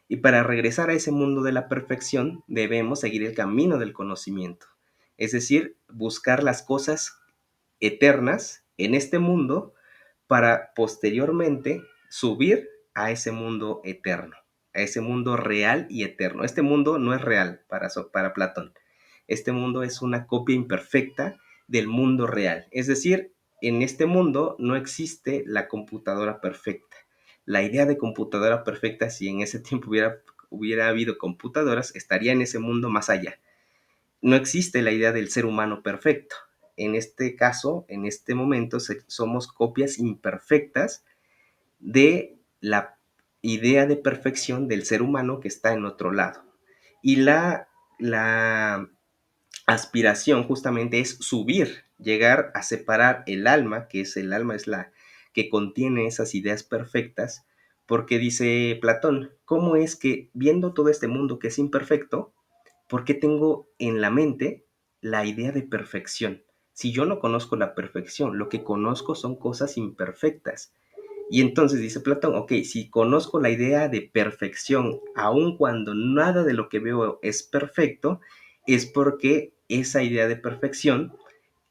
Y para regresar a ese mundo de la perfección debemos seguir el camino del conocimiento, es decir, buscar las cosas eternas en este mundo para posteriormente subir a ese mundo eterno, a ese mundo real y eterno. Este mundo no es real para Platón. Este mundo es una copia imperfecta del mundo real. Es decir, en este mundo no existe la computadora perfecta. La idea de computadora perfecta, si en ese tiempo hubiera habido computadoras, estaría en ese mundo más allá. No existe la idea del ser humano perfecto. En este caso, en este momento, somos copias imperfectas de la idea de perfección del ser humano que está en otro lado. Y la aspiración justamente es subir, llegar a separar el alma, que es el alma, es la que contiene esas ideas perfectas, porque dice Platón, ¿cómo es que viendo todo este mundo que es imperfecto, por qué tengo en la mente la idea de perfección? Si yo no conozco la perfección, lo que conozco son cosas imperfectas. Y entonces dice Platón, ok, si conozco la idea de perfección, aun cuando nada de lo que veo es perfecto, es porque esa idea de perfección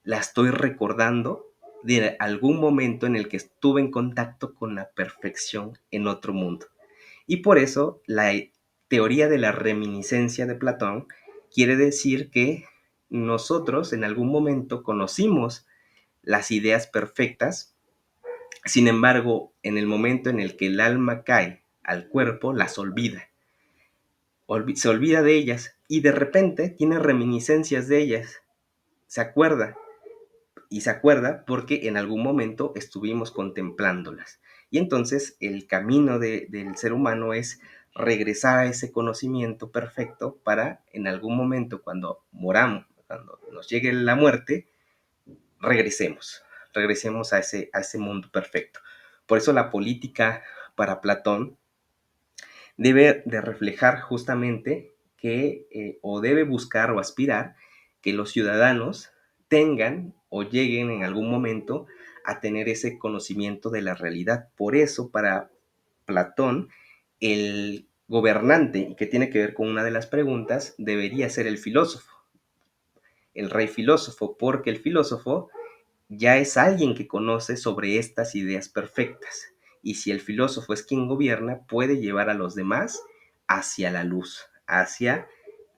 la estoy recordando de algún momento en el que estuve en contacto con la perfección en otro mundo. Y por eso la teoría de la reminiscencia de Platón quiere decir que nosotros en algún momento conocimos las ideas perfectas. Sin embargo, en el momento en el que el alma cae al cuerpo, las olvida. Se olvida de ellas y de repente tiene reminiscencias de ellas. Se acuerda y se acuerda porque en algún momento estuvimos contemplándolas. Y entonces el camino del ser humano es regresar a ese conocimiento perfecto para en algún momento cuando moramos, cuando nos llegue la muerte, regresemos a ese mundo perfecto. Por eso la política para Platón debe de reflejar justamente que, o debe buscar o aspirar que los ciudadanos tengan o lleguen en algún momento a tener ese conocimiento de la realidad. Por eso, para Platón, el gobernante, y que tiene que ver con una de las preguntas, debería ser el filósofo, el rey filósofo, porque el filósofo ya es alguien que conoce sobre estas ideas perfectas. Y si el filósofo es quien gobierna, puede llevar a los demás hacia la luz, hacia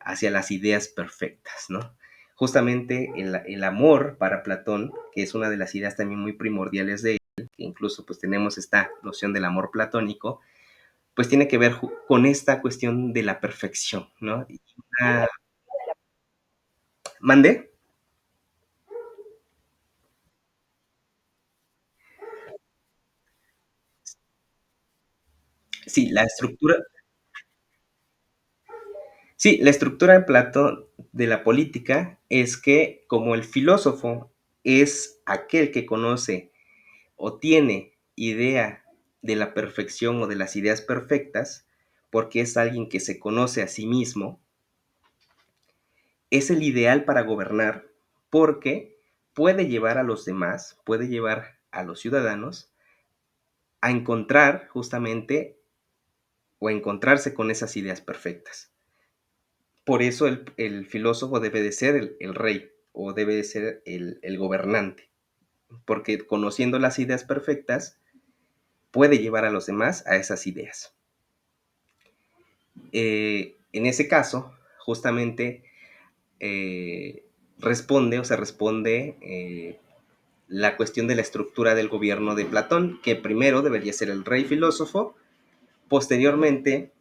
las ideas perfectas, ¿no? Justamente el amor para Platón, que es una de las ideas también muy primordiales de él, que incluso pues tenemos esta noción del amor platónico, pues tiene que ver con esta cuestión de la perfección, ¿no? ¿Mande? Sí, la estructura de Platón de la política es que como el filósofo es aquel que conoce o tiene idea de la perfección o de las ideas perfectas, porque es alguien que se conoce a sí mismo, es el ideal para gobernar porque puede llevar a los demás, puede llevar a los ciudadanos a encontrar justamente o a encontrarse con esas ideas perfectas. Por eso el filósofo debe de ser el rey o debe de ser el gobernante, porque conociendo las ideas perfectas puede llevar a los demás a esas ideas. En ese caso, justamente responde o se responde la cuestión de la estructura del gobierno de Platón, que primero debería ser el rey filósofo, posteriormente,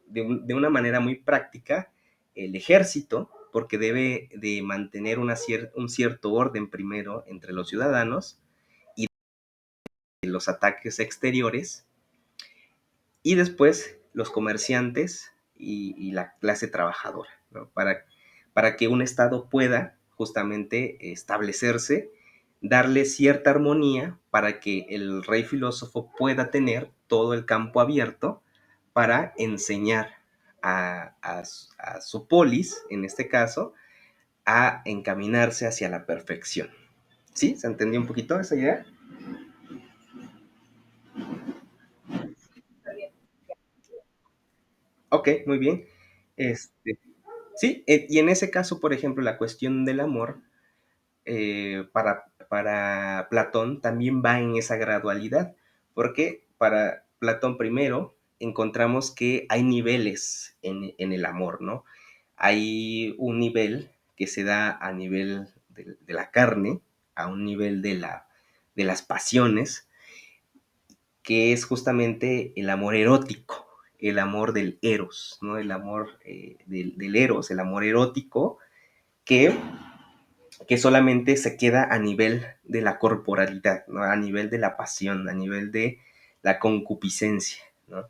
de una manera muy práctica, el ejército, porque debe de mantener un cierto orden primero entre los ciudadanos y los ataques exteriores, y después los comerciantes y la clase trabajadora, ¿no? Para que un Estado pueda justamente establecerse, darle cierta armonía para que el rey filósofo pueda tener todo el campo abierto para enseñar a su polis, en este caso, a encaminarse hacia la perfección. ¿Sí? ¿Se entendió un poquito esa idea? Ok, muy bien. Este, sí, y en ese caso, por ejemplo, la cuestión del amor, para Platón también va en esa gradualidad, porque para Platón primero encontramos que hay niveles en el amor, ¿no? Hay un nivel que se da a nivel de la carne, a un nivel de las pasiones, que es justamente el amor erótico, el amor del eros, ¿no? El amor del eros, el amor erótico, que, que solamente se queda a nivel de la corporalidad, ¿no? A nivel de la pasión, a nivel de la concupiscencia, ¿no?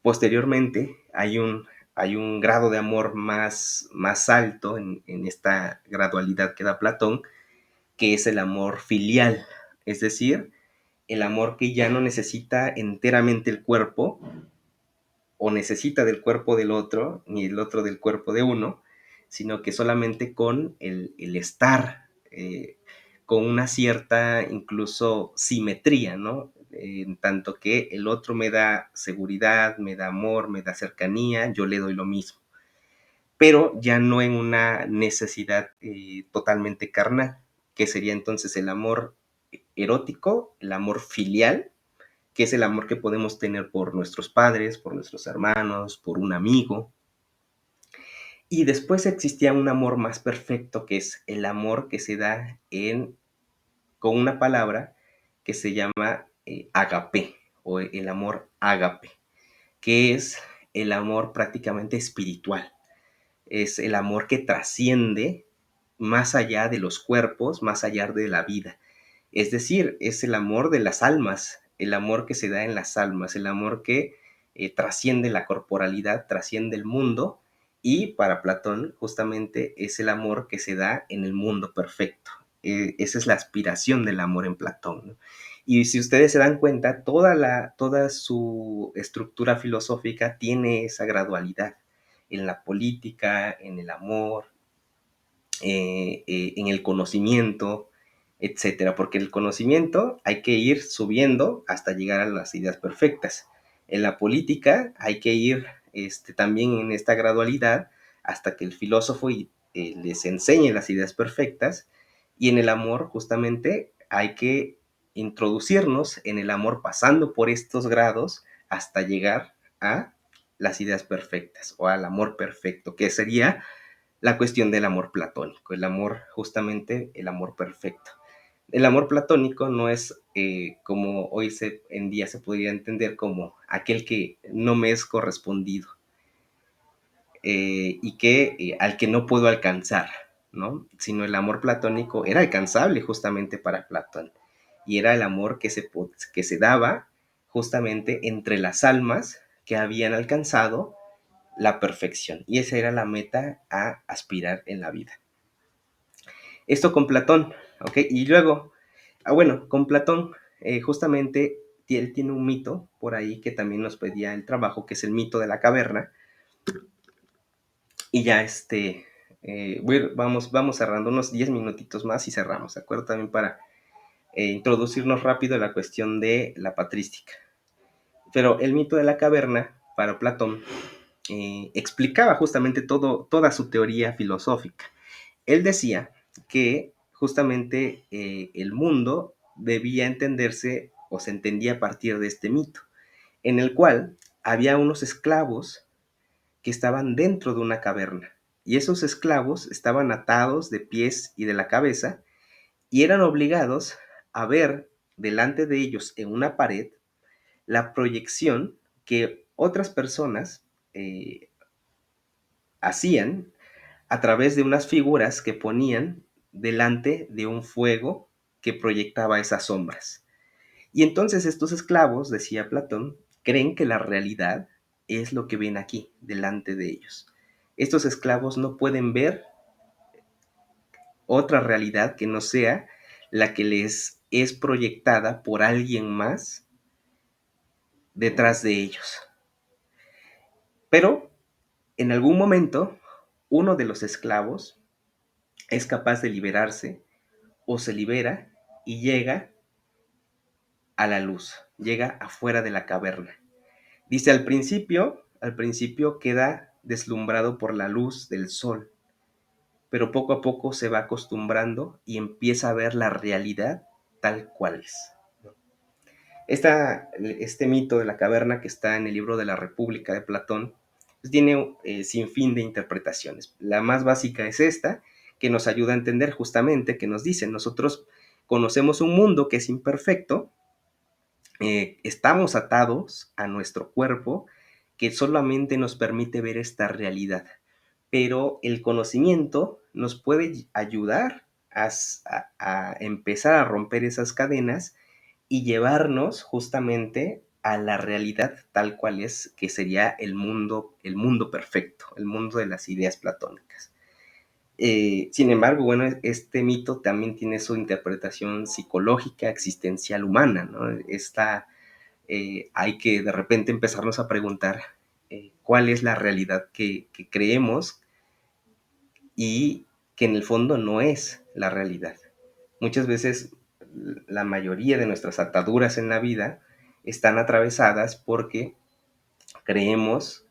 Posteriormente hay un grado de amor más alto en esta gradualidad que da Platón, que es el amor filial, es decir, el amor que ya no necesita enteramente el cuerpo o necesita del cuerpo del otro, ni el otro del cuerpo de uno, sino que solamente con el estar, con una cierta incluso simetría, ¿no? En tanto que el otro me da seguridad, me da amor, me da cercanía, yo le doy lo mismo, pero ya no en una necesidad totalmente carnal, que sería entonces el amor erótico, el amor filial, que es el amor que podemos tener por nuestros padres, por nuestros hermanos, por un amigo. Y después existía un amor más perfecto, que es el amor que se da con una palabra que se llama agape, o el amor ágape, que es el amor prácticamente espiritual. Es el amor que trasciende más allá de los cuerpos, más allá de la vida. Es decir, es el amor de las almas, el amor que se da en las almas, el amor que trasciende la corporalidad, trasciende el mundo, y para Platón justamente es el amor que se da en el mundo perfecto. Esa es la aspiración del amor en Platón, ¿no? Y si ustedes se dan cuenta, toda su estructura filosófica tiene esa gradualidad en la política, en el amor, en el conocimiento, etcétera, porque el conocimiento hay que ir subiendo hasta llegar a las ideas perfectas. En la política hay que ir también en esta gradualidad hasta que el filósofo les enseñe las ideas perfectas, y en el amor justamente hay que introducirnos en el amor pasando por estos grados hasta llegar a las ideas perfectas o al amor perfecto, que sería la cuestión del amor platónico, el amor, justamente el amor perfecto. El amor platónico no es como hoy en día se podría entender como aquel que no me es correspondido, y que al que no puedo alcanzar, ¿no? Sino el amor platónico era alcanzable justamente para Platón, y era el amor que se daba justamente entre las almas que habían alcanzado la perfección, y esa era la meta a aspirar en la vida. Esto con Platón, ¿ok? Y luego, bueno, con Platón, justamente él tiene un mito por ahí que también nos pedía el trabajo, que es el mito de la caverna, y ya vamos cerrando unos 10 minutitos más y cerramos, ¿de acuerdo? También para introducirnos rápido a la cuestión de la patrística. Pero el mito de la caverna, para Platón, explicaba justamente toda su teoría filosófica. Él decía que justamente el mundo debía entenderse o se entendía a partir de este mito, en el cual había unos esclavos que estaban dentro de una caverna. Y esos esclavos estaban atados de pies y de la cabeza y eran obligados a ver delante de ellos en una pared la proyección que otras personas hacían a través de unas figuras que ponían delante de un fuego que proyectaba esas sombras. Y entonces estos esclavos, decía Platón, creen que la realidad es lo que ven aquí, delante de ellos. Estos esclavos no pueden ver otra realidad que no sea la que les es proyectada por alguien más detrás de ellos. Pero en algún momento, uno de los esclavos es capaz de liberarse o se libera y llega a la luz, llega afuera de la caverna. Dice al principio queda deslumbrado por la luz del sol, pero poco a poco se va acostumbrando y empieza a ver la realidad tal cual es. Este mito de la caverna que está en el libro de la República de Platón pues tiene sin fin de interpretaciones. La más básica es esta, que nos ayuda a entender justamente que nos dice, nosotros conocemos un mundo que es imperfecto, estamos atados a nuestro cuerpo que solamente nos permite ver esta realidad, pero el conocimiento nos puede ayudar a empezar a romper esas cadenas y llevarnos justamente a la realidad tal cual es, que sería el mundo perfecto, el mundo de las ideas platónicas. Sin embargo, bueno, este mito también tiene su interpretación psicológica, existencial humana, ¿no? Hay que de repente empezarnos a preguntar cuál es la realidad que creemos y que en el fondo no es la realidad. Muchas veces la mayoría de nuestras ataduras en la vida están atravesadas porque creemos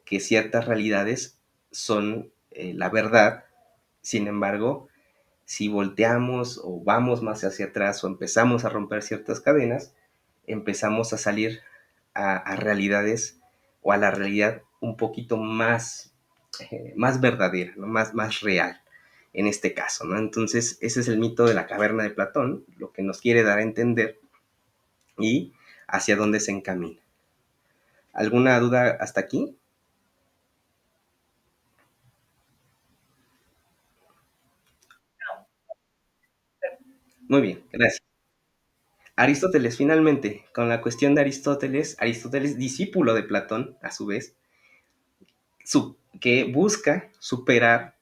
que ciertas realidades son la verdad. Sin embargo, si volteamos o vamos más hacia atrás o empezamos a romper ciertas cadenas, empezamos a salir a realidades o a la realidad un poquito más verdadera, ¿no? Más real en este caso, ¿no? Entonces, ese es el mito de la caverna de Platón, lo que nos quiere dar a entender y hacia dónde se encamina. ¿Alguna duda hasta aquí? Muy bien, gracias. Aristóteles, finalmente, con la cuestión de Aristóteles, discípulo de Platón, a su vez, que busca superar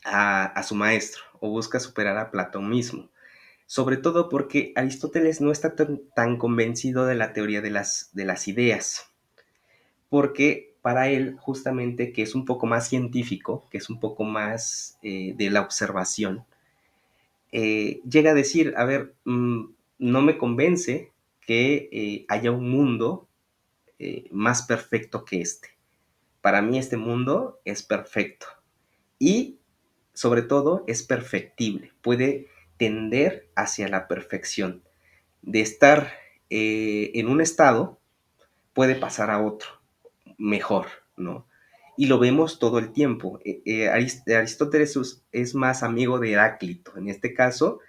a su maestro o busca superar a Platón mismo. Sobre todo porque Aristóteles no está tan convencido de la teoría de las ideas, porque para él justamente que es un poco más científico, que es un poco más de la observación, llega a decir, a ver, no me convence que haya un mundo más perfecto que este. Para mí este mundo es perfecto y sobre todo es perfectible, puede tender hacia la perfección. De estar en un estado, puede pasar a otro, mejor, ¿no? Y lo vemos todo el tiempo. Aristóteles es más amigo de Heráclito, en este caso,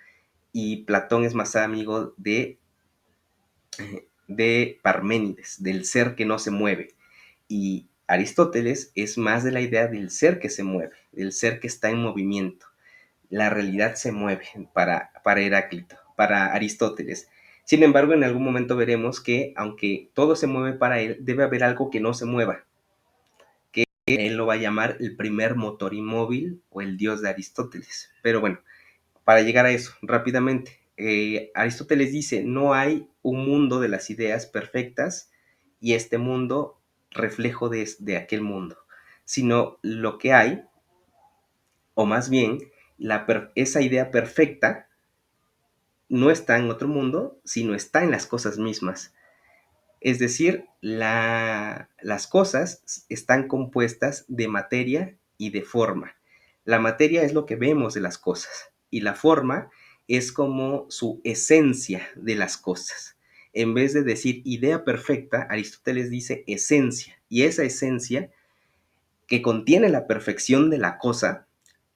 y Platón es más amigo de Parménides, del ser que no se mueve. Y Aristóteles es más de la idea del ser que se mueve, del ser que está en movimiento. La realidad se mueve para Heráclito, para Aristóteles. Sin embargo, en algún momento veremos que, aunque todo se mueve para él, debe haber algo que no se mueva, que él lo va a llamar el primer motor inmóvil o el dios de Aristóteles. Pero bueno, para llegar a eso, rápidamente, Aristóteles dice, no hay un mundo de las ideas perfectas y este mundo reflejo de aquel mundo, sino lo que hay o más bien, esa idea perfecta no está en otro mundo, sino está en las cosas mismas. Es decir, las cosas están compuestas de materia y de forma. La materia es lo que vemos de las cosas y la forma es como su esencia de las cosas. En vez de decir idea perfecta, Aristóteles dice esencia, y esa esencia que contiene la perfección de la cosa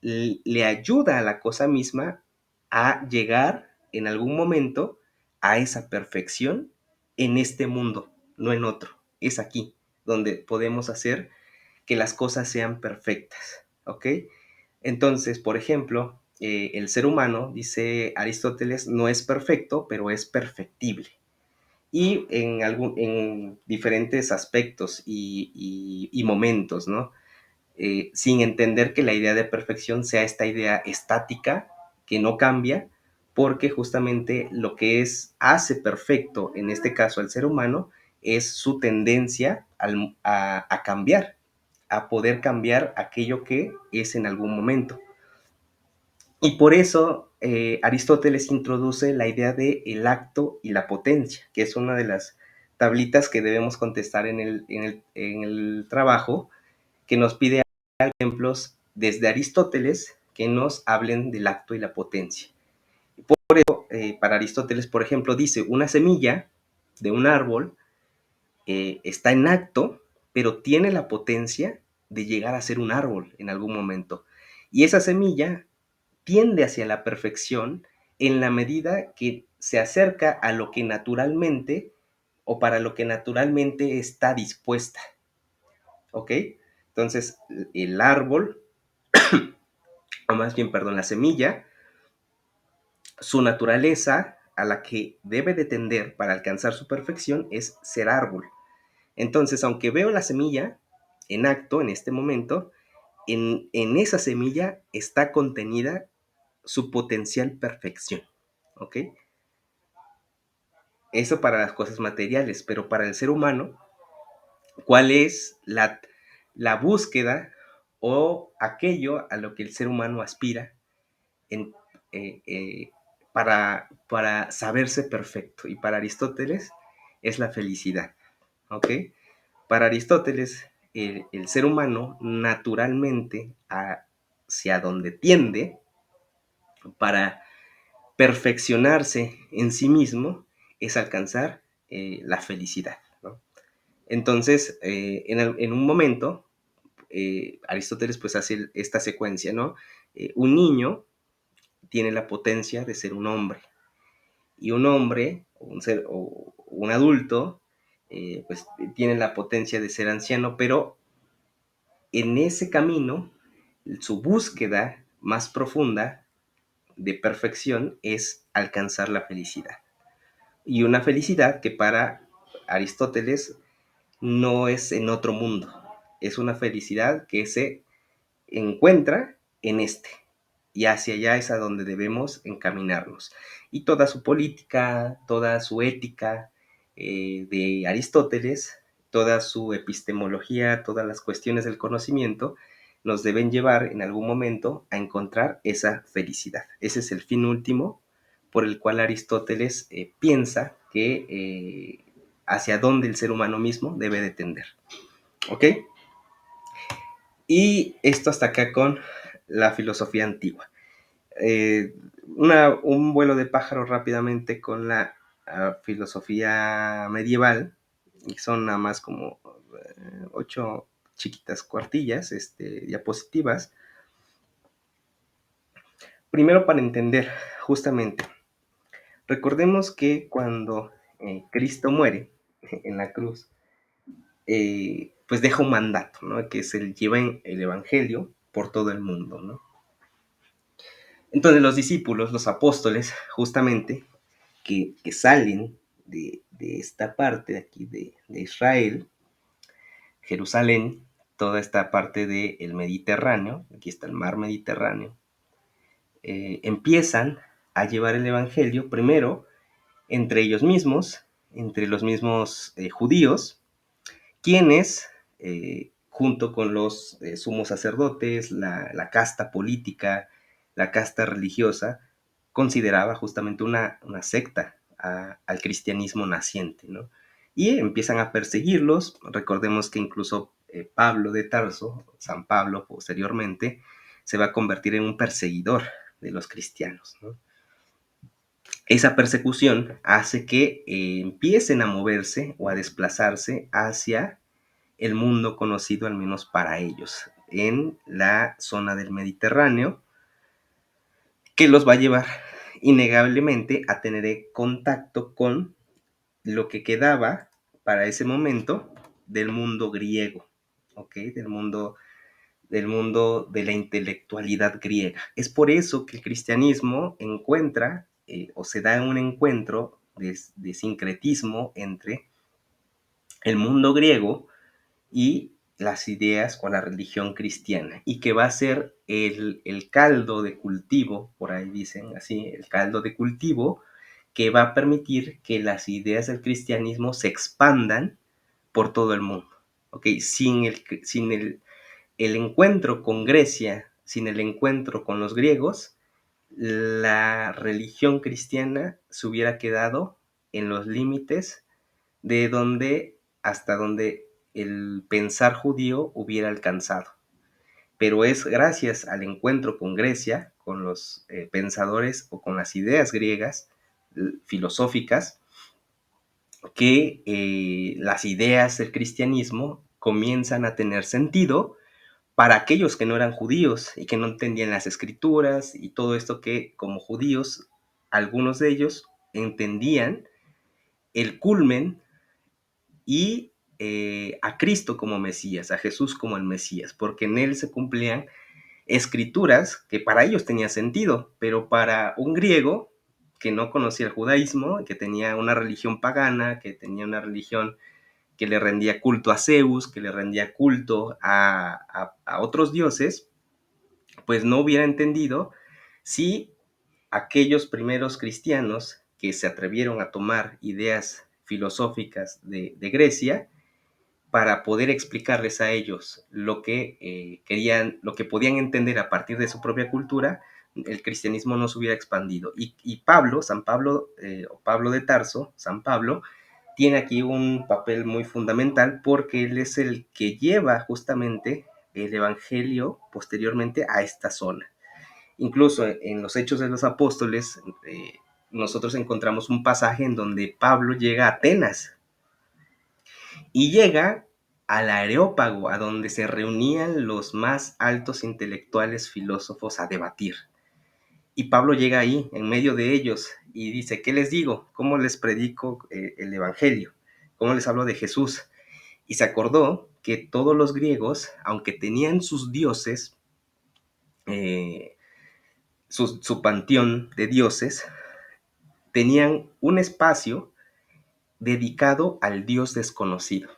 le ayuda a la cosa misma a llegar en algún momento a esa perfección en este mundo, no en otro. Es aquí donde podemos hacer que las cosas sean perfectas, ¿ok? Entonces, por ejemplo, el ser humano, dice Aristóteles, no es perfecto, pero es perfectible. Y en diferentes aspectos y momentos, ¿no? Sin entender que la idea de perfección sea esta idea estática que no cambia, porque justamente lo que hace perfecto, en este caso al ser humano, es su tendencia a cambiar, a poder cambiar aquello que es en algún momento. Y por eso Aristóteles introduce la idea de el acto y la potencia, que es una de las tablitas que debemos contestar en el trabajo, que nos pide ejemplos desde Aristóteles que nos hablen del acto y la potencia. Por eso, para Aristóteles, por ejemplo, dice, una semilla de un árbol está en acto, pero tiene la potencia de llegar a ser un árbol en algún momento. Y esa semilla tiende hacia la perfección en la medida que se acerca a lo que naturalmente o para lo que naturalmente está dispuesta. ¿Ok? Entonces, el árbol o más bien, perdón, la semilla, su naturaleza a la que debe de tender para alcanzar su perfección es ser árbol. Entonces, aunque veo la semilla en acto en este momento, en esa semilla está contenida su potencial perfección. ¿Ok? Eso para las cosas materiales, pero para el ser humano, ¿cuál es la búsqueda o aquello a lo que el ser humano aspira en, eh, eh, para saberse perfecto? Y para Aristóteles es la felicidad, ¿ok? Para Aristóteles, el ser humano naturalmente hacia donde tiende para perfeccionarse en sí mismo es alcanzar la felicidad, ¿no? Entonces, en un momento, Aristóteles pues hace esta secuencia, ¿no? Un niño tiene la potencia de ser un hombre. Y un hombre, o un adulto, pues tiene la potencia de ser anciano, pero en ese camino, su búsqueda más profunda de perfección es alcanzar la felicidad. Y una felicidad que para Aristóteles no es en otro mundo, es una felicidad que se encuentra en este. Y hacia allá es a donde debemos encaminarnos. Y toda su política, toda su ética de Aristóteles, toda su epistemología, todas las cuestiones del conocimiento, nos deben llevar en algún momento a encontrar esa felicidad. Ese es el fin último por el cual Aristóteles piensa que hacia dónde el ser humano mismo debe de tender. ¿Ok? Y esto hasta acá con la filosofía antigua. Un vuelo de pájaro rápidamente con la filosofía medieval, y son nada más como 8 chiquitas cuartillas, diapositivas. Primero, para entender justamente, recordemos que cuando Cristo muere en la cruz, pues deja un mandato, ¿no? Que es lleva el evangelio por todo el mundo, ¿no? Entonces los discípulos, los apóstoles, justamente, que salen de esta parte de aquí de Israel, Jerusalén, toda esta parte del Mediterráneo, aquí está el mar Mediterráneo, empiezan a llevar el evangelio primero entre ellos mismos, entre los mismos judíos, quienes junto con los sumos sacerdotes, la casta política, la casta religiosa, consideraba justamente una secta al cristianismo naciente, ¿no? Y empiezan a perseguirlos. Recordemos que incluso Pablo de Tarso, San Pablo posteriormente, se va a convertir en un perseguidor de los cristianos, ¿no? Esa persecución hace que empiecen a moverse o a desplazarse hacia el mundo conocido, al menos para ellos, en la zona del Mediterráneo, que los va a llevar innegablemente a tener contacto con lo que quedaba para ese momento del mundo griego, ¿ok? Del mundo de la intelectualidad griega. Es por eso que el cristianismo encuentra o se da un encuentro de sincretismo entre el mundo griego y las ideas o la religión cristiana, y que va a ser el caldo de cultivo, por ahí dicen así, el caldo de cultivo que va a permitir que las ideas del cristianismo se expandan por todo el mundo. ¿Okay? Sin el encuentro con Grecia, sin el encuentro con los griegos, la religión cristiana se hubiera quedado en los límites de donde hasta donde el pensar judío hubiera alcanzado. Pero es gracias al encuentro con Grecia, con los pensadores o con las ideas griegas filosóficas, que las ideas del cristianismo comienzan a tener sentido para aquellos que no eran judíos y que no entendían las escrituras y todo esto que como judíos, algunos de ellos entendían el culmen y a Cristo como Mesías, a Jesús como el Mesías, porque en él se cumplían escrituras que para ellos tenía sentido, pero para un griego que no conocía el judaísmo, que tenía una religión pagana, que tenía una religión que le rendía culto a Zeus, que le rendía culto a otros dioses, pues no hubiera entendido si aquellos primeros cristianos que se atrevieron a tomar ideas filosóficas de Grecia para poder explicarles a ellos lo que querían, lo que podían entender a partir de su propia cultura, el cristianismo no se hubiera expandido. Y Pablo, San Pablo, o Pablo de Tarso, San Pablo, tiene aquí un papel muy fundamental porque él es el que lleva justamente el evangelio posteriormente a esta zona. Incluso en los Hechos de los Apóstoles, nosotros encontramos un pasaje en donde Pablo llega a Atenas y llega al Areópago, a donde se reunían los más altos intelectuales filósofos a debatir. Y Pablo llega ahí, en medio de ellos, y dice, ¿qué les digo? ¿Cómo les predico el Evangelio? ¿Cómo les hablo de Jesús? Y se acordó que todos los griegos, aunque tenían sus dioses, eh, su panteón de dioses, tenían un espacio dedicado al Dios desconocido.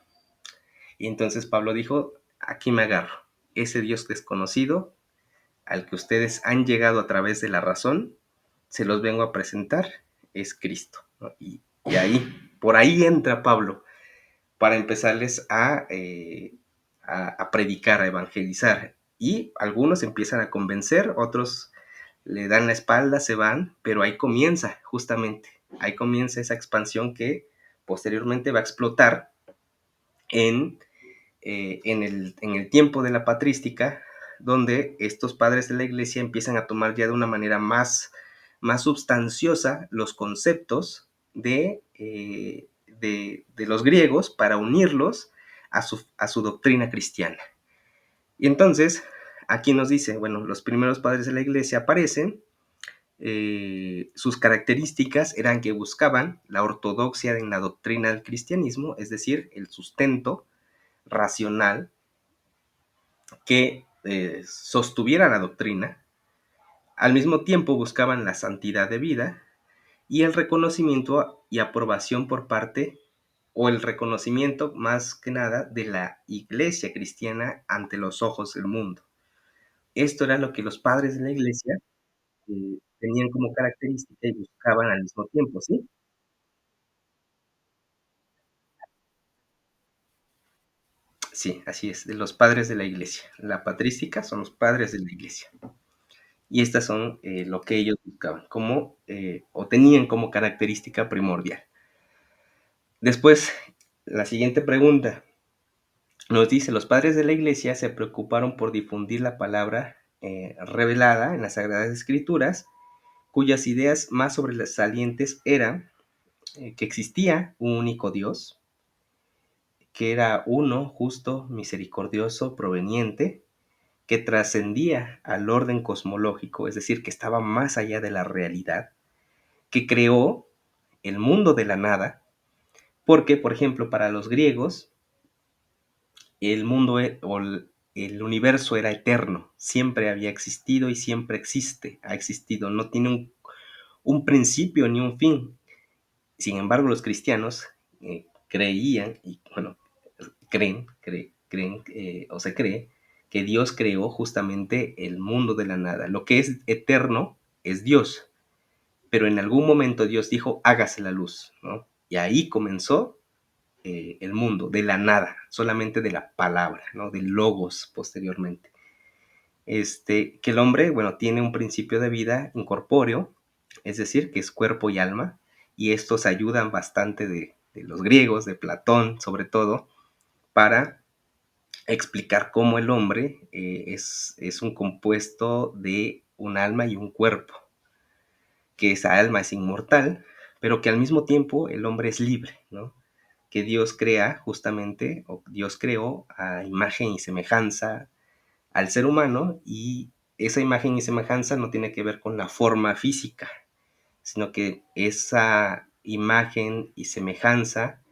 Y entonces Pablo dijo, aquí me agarro, ese Dios desconocido al que ustedes han llegado a través de la razón, se los vengo a presentar, es Cristo, ¿no? Y ahí, por ahí entra Pablo para empezarles a predicar, a evangelizar. Y algunos empiezan a convencer, otros le dan la espalda, se van, pero ahí comienza justamente, ahí comienza esa expansión que posteriormente va a explotar en en el tiempo de la patrística, donde estos padres de la iglesia empiezan a tomar ya de una manera más sustanciosa los conceptos de los griegos para unirlos a su doctrina cristiana. Y entonces, aquí nos dice, bueno, los primeros padres de la iglesia aparecen, sus características eran que buscaban la ortodoxia en la doctrina del cristianismo, es decir, el sustento racional que sostuviera la doctrina, al mismo tiempo buscaban la santidad de vida y el reconocimiento y aprobación por parte, o el reconocimiento más que nada de la iglesia cristiana ante los ojos del mundo. Esto era lo que los padres de la iglesia tenían como característica y buscaban al mismo tiempo, ¿sí? Sí, así es, de los padres de la iglesia. La patrística son los padres de la iglesia. Y estas son lo que ellos buscaban, como, o tenían como característica primordial. Después, la siguiente pregunta nos dice, los padres de la iglesia se preocuparon por difundir la palabra revelada en las Sagradas Escrituras, cuyas ideas más sobresalientes eran que existía un único Dios, que era uno, justo, misericordioso, proveniente, que trascendía al orden cosmológico, es decir, que estaba más allá de la realidad, que creó el mundo de la nada, porque, por ejemplo, para los griegos, el mundo o el universo era eterno, siempre había existido y siempre existe, ha existido, no tiene un principio ni un fin. Sin embargo, los cristianos creían, y bueno, creen o se cree que Dios creó justamente el mundo de la nada. Lo que es eterno es Dios, pero en algún momento Dios dijo, hágase la luz, ¿no? Y ahí comenzó el mundo, de la nada, solamente de la palabra, ¿no? Del logos posteriormente. Que el hombre, bueno, tiene un principio de vida incorpóreo, es decir, que es cuerpo y alma, y estos ayudan bastante de los griegos, de Platón sobre todo, para explicar cómo el hombre es un compuesto de un alma y un cuerpo, que esa alma es inmortal, pero que al mismo tiempo el hombre es libre, ¿no? Que Dios crea justamente, o Dios creó a imagen y semejanza al ser humano, y esa imagen y semejanza no tiene que ver con la forma física, sino que esa imagen y semejanza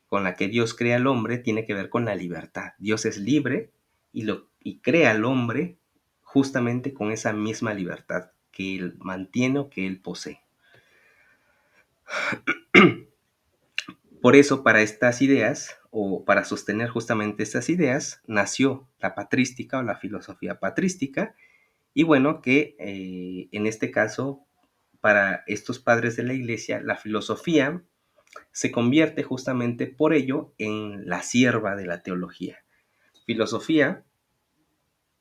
con la que Dios crea al hombre tiene que ver con la libertad. Dios es libre y crea al hombre justamente con esa misma libertad que él mantiene o que él posee. Por eso, para estas ideas, o para sostener justamente estas ideas, nació la patrística o la filosofía patrística, y bueno, que en este caso, para estos padres de la iglesia, la filosofía se convierte justamente por ello en la sierva de la teología. Filosofía,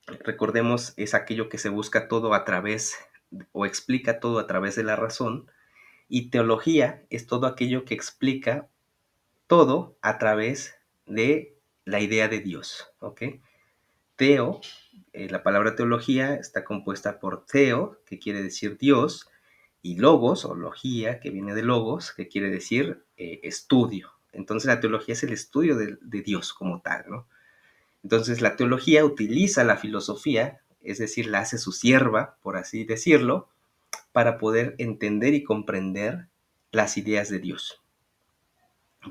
recordemos, es aquello que se busca todo a través o explica todo a través de la razón, y teología es todo aquello que explica todo a través de la idea de Dios, ¿ok? Teo, la palabra teología está compuesta por theo, que quiere decir Dios, y logos, o logía, que viene de logos, que quiere decir estudio. Entonces la teología es el estudio de Dios como tal, ¿no? Entonces la teología utiliza la filosofía, es decir, la hace su sierva, por así decirlo, para poder entender y comprender las ideas de Dios.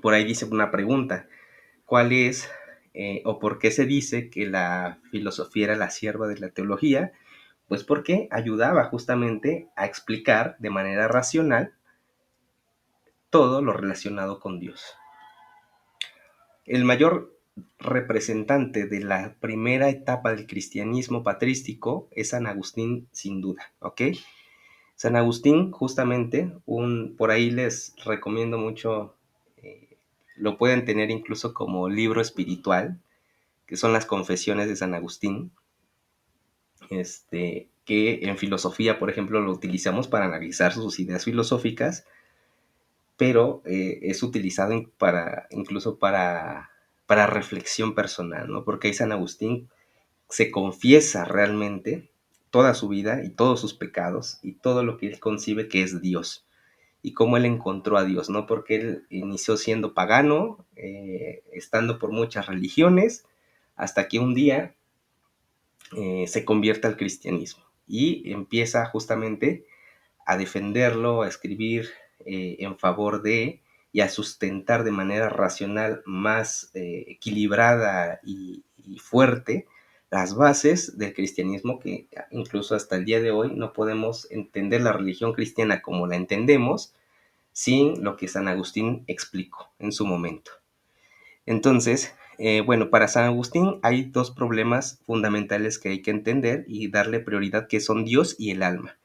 Por ahí dice una pregunta, ¿cuál es o por qué se dice que la filosofía era la sierva de la teología? Pues porque ayudaba justamente a explicar de manera racional todo lo relacionado con Dios. El mayor representante de la primera etapa del cristianismo patrístico es San Agustín, sin duda, ¿ok? San Agustín, justamente, por ahí les recomiendo mucho, lo pueden tener incluso como libro espiritual, que son las Confesiones de San Agustín, que en filosofía, por ejemplo, lo utilizamos para analizar sus ideas filosóficas, pero es utilizado incluso para reflexión personal, ¿no? Porque ahí San Agustín se confiesa realmente toda su vida y todos sus pecados y todo lo que él concibe que es Dios y cómo él encontró a Dios, ¿no? Porque él inició siendo pagano, estando por muchas religiones, hasta que un día se convierte al cristianismo y empieza justamente a defenderlo, a escribir en favor de y a sustentar de manera racional más equilibrada y fuerte las bases del cristianismo, que incluso hasta el día de hoy no podemos entender la religión cristiana como la entendemos sin lo que San Agustín explicó en su momento. Entonces, bueno, para San Agustín hay dos problemas fundamentales que hay que entender y darle prioridad, que son Dios y el alma.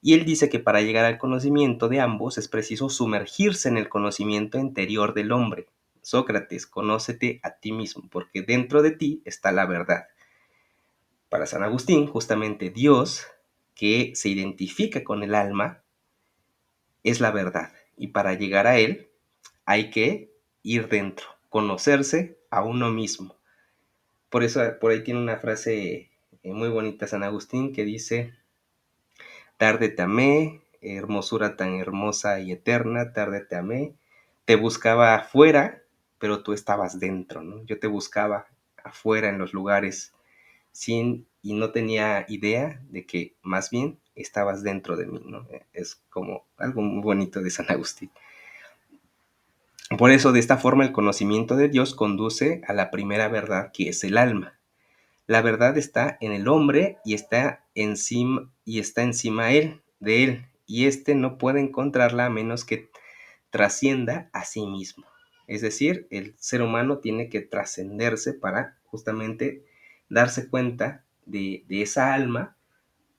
Y él dice que para llegar al conocimiento de ambos es preciso sumergirse en el conocimiento interior del hombre, Sócrates, conócete a ti mismo, porque dentro de ti está la verdad. Para San Agustín, justamente Dios, que se identifica con el alma, es la verdad. Y para llegar a él hay que ir dentro, conocerse a uno mismo. Por eso, por ahí tiene una frase muy bonita San Agustín que dice: tarde te amé, hermosura tan hermosa y eterna, tarde te amé, te buscaba afuera, pero tú estabas dentro, ¿no? Yo te buscaba afuera en los lugares y no tenía idea de que más bien estabas dentro de mí, ¿no? Es como algo muy bonito de San Agustín. Por eso, de esta forma, el conocimiento de Dios conduce a la primera verdad, que es el alma. La verdad está en el hombre y está encima de él, y éste no puede encontrarla a menos que trascienda a sí mismo. Es decir, el ser humano tiene que trascenderse para justamente darse cuenta de esa alma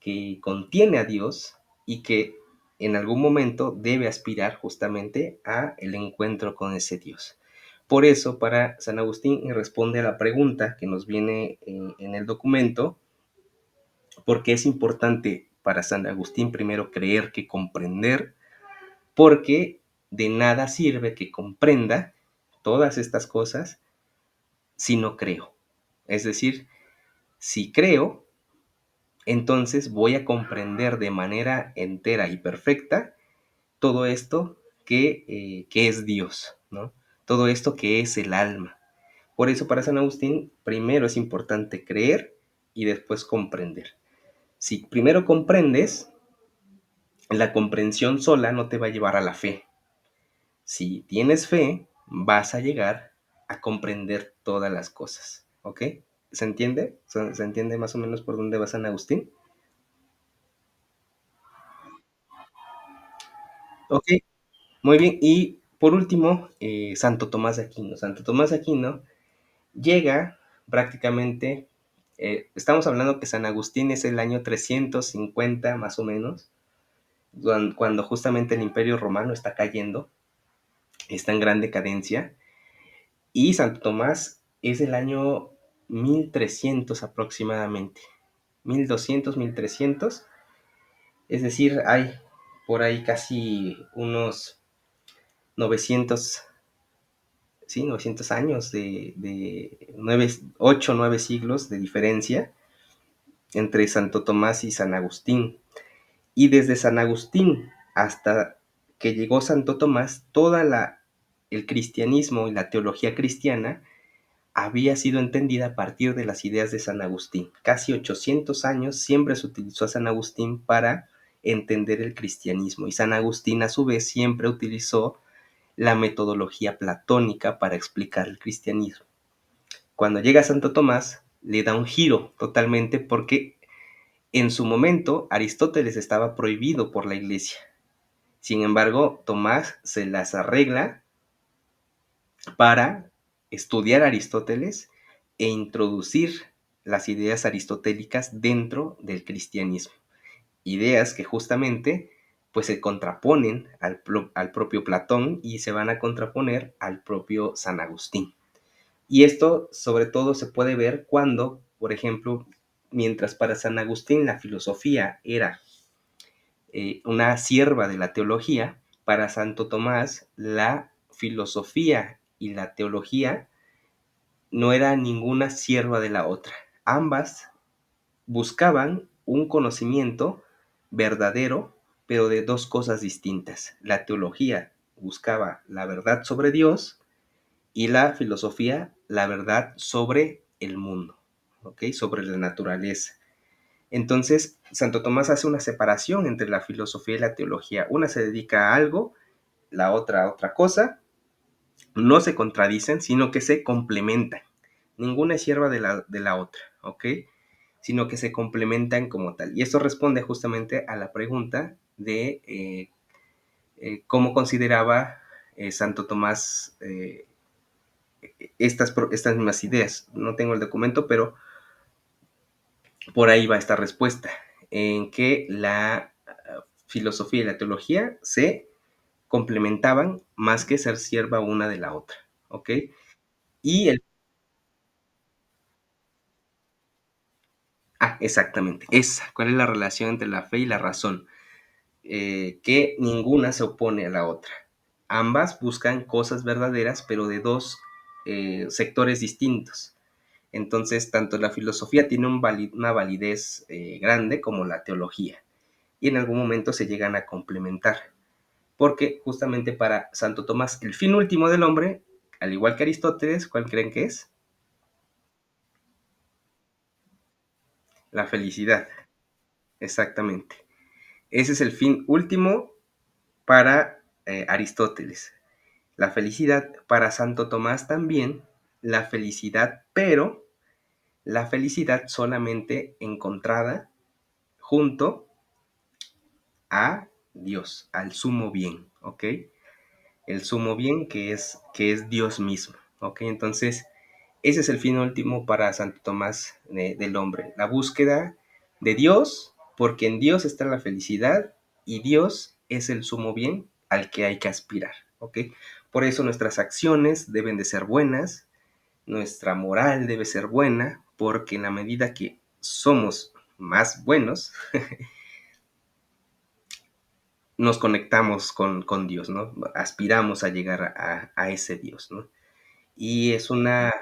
que contiene a Dios y que en algún momento debe aspirar justamente a el encuentro con ese Dios. Por eso, para San Agustín, y responde a la pregunta que nos viene en el documento, porque es importante para San Agustín primero creer que comprender, porque de nada sirve que comprenda todas estas cosas si no creo. Es decir, si creo, entonces voy a comprender de manera entera y perfecta todo esto que es Dios, ¿no? Todo esto que es el alma. Por eso para San Agustín primero es importante creer y después comprender. Si primero comprendes, la comprensión sola no te va a llevar a la fe. Si tienes fe, vas a llegar a comprender todas las cosas, ¿ok? ¿Se entiende? ¿Se entiende más o menos por dónde va San Agustín? Ok, muy bien. Y por último, Santo Tomás de Aquino. Santo Tomás de Aquino llega prácticamente, estamos hablando que San Agustín es el año 350 más o menos, cuando justamente el Imperio Romano está cayendo, está en gran decadencia, y Santo Tomás es el año 1300 aproximadamente, 1200, 1300, es decir, hay por ahí casi unos 900, sí, 900 años de 8 9 siglos de diferencia entre Santo Tomás y San Agustín. Y desde San Agustín hasta que llegó Santo Tomás, el cristianismo y la teología cristiana había sido entendida a partir de las ideas de San Agustín. Casi 800 años siempre se utilizó a San Agustín para entender el cristianismo, y San Agustín a su vez siempre utilizó la metodología platónica para explicar el cristianismo. Cuando llega Santo Tomás, le da un giro totalmente, porque en su momento Aristóteles estaba prohibido por la iglesia. Sin embargo, Tomás se las arregla para estudiar a Aristóteles e introducir las ideas aristotélicas dentro del cristianismo. Ideas que justamente pues se contraponen al propio Platón y se van a contraponer al propio San Agustín. Y esto sobre todo se puede ver cuando, por ejemplo, mientras para San Agustín la filosofía era una sierva de la teología, para Santo Tomás la filosofía y la teología no era ninguna sierva de la otra. Ambas buscaban un conocimiento verdadero, pero de dos cosas distintas. La teología buscaba la verdad sobre Dios y la filosofía la verdad sobre el mundo, ¿ok? Sobre la naturaleza. Entonces, Santo Tomás hace una separación entre la filosofía y la teología. Una se dedica a algo, la otra a otra cosa. No se contradicen, sino que se complementan. Ninguna es sierva de la otra, ¿ok? Sino que se complementan como tal. Y esto responde justamente a la pregunta de cómo consideraba Santo Tomás estas mismas ideas. No tengo el documento, pero por ahí va esta respuesta, en que la filosofía y la teología se complementaban más que ser sierva una de la otra, ¿ok? Y el exactamente, esa, ¿cuál es la relación entre la fe y la razón? Que ninguna se opone a la otra. Ambas buscan cosas verdaderas, pero de dos sectores distintos. Entonces, tanto la filosofía tiene una validez grande como la teología, y en algún momento se llegan a complementar, porque justamente para Santo Tomás, el fin último del hombre, al igual que Aristóteles, ¿cuál creen que es? La felicidad, exactamente. Ese es el fin último para Aristóteles. La felicidad para Santo Tomás también, la felicidad, pero la felicidad solamente encontrada junto a Dios, al sumo bien, ¿ok? El sumo bien que es Dios mismo, ¿ok? Entonces, ese es el fin último para Santo Tomás del hombre, la búsqueda de Dios, porque en Dios está la felicidad y Dios es el sumo bien al que hay que aspirar, ¿ok? Por eso nuestras acciones deben de ser buenas, nuestra moral debe ser buena, porque en la medida que somos más buenos, nos conectamos con Dios, ¿no? Aspiramos a llegar a ese Dios, ¿no? Y es una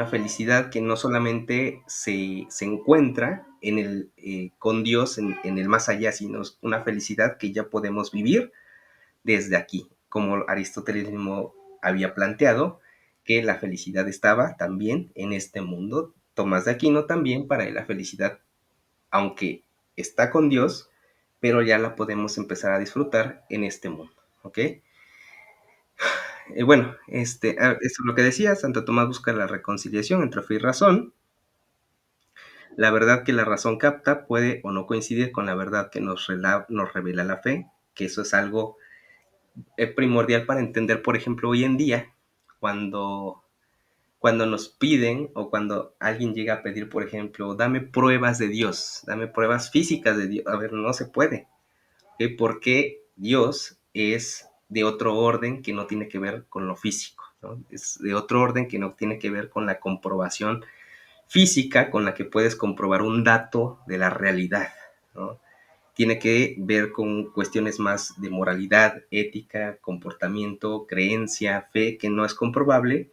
felicidad que no solamente se encuentra con Dios en el más allá, sino es una felicidad que ya podemos vivir desde aquí, como Aristóteles mismo había planteado, que la felicidad estaba también en este mundo. Tomás de Aquino también, para él la felicidad, aunque está con Dios, pero ya la podemos empezar a disfrutar en este mundo, ¿ok? Bueno, eso es lo que decía, Santo Tomás busca la reconciliación entre fe y razón. La verdad que la razón capta puede o no coincidir con la verdad que nos revela la fe, que eso es algo primordial para entender, por ejemplo, hoy en día, cuando, cuando nos piden o cuando alguien llega a pedir, por ejemplo, dame pruebas de Dios, dame pruebas físicas de Dios. A ver, no se puede, ¿ok? Porque Dios es de otro orden que no tiene que ver con lo físico, ¿no? Es de otro orden que no tiene que ver con la comprobación física con la que puedes comprobar un dato de la realidad, ¿no? Tiene que ver con cuestiones más de moralidad, ética, comportamiento, creencia, fe, que no es comprobable,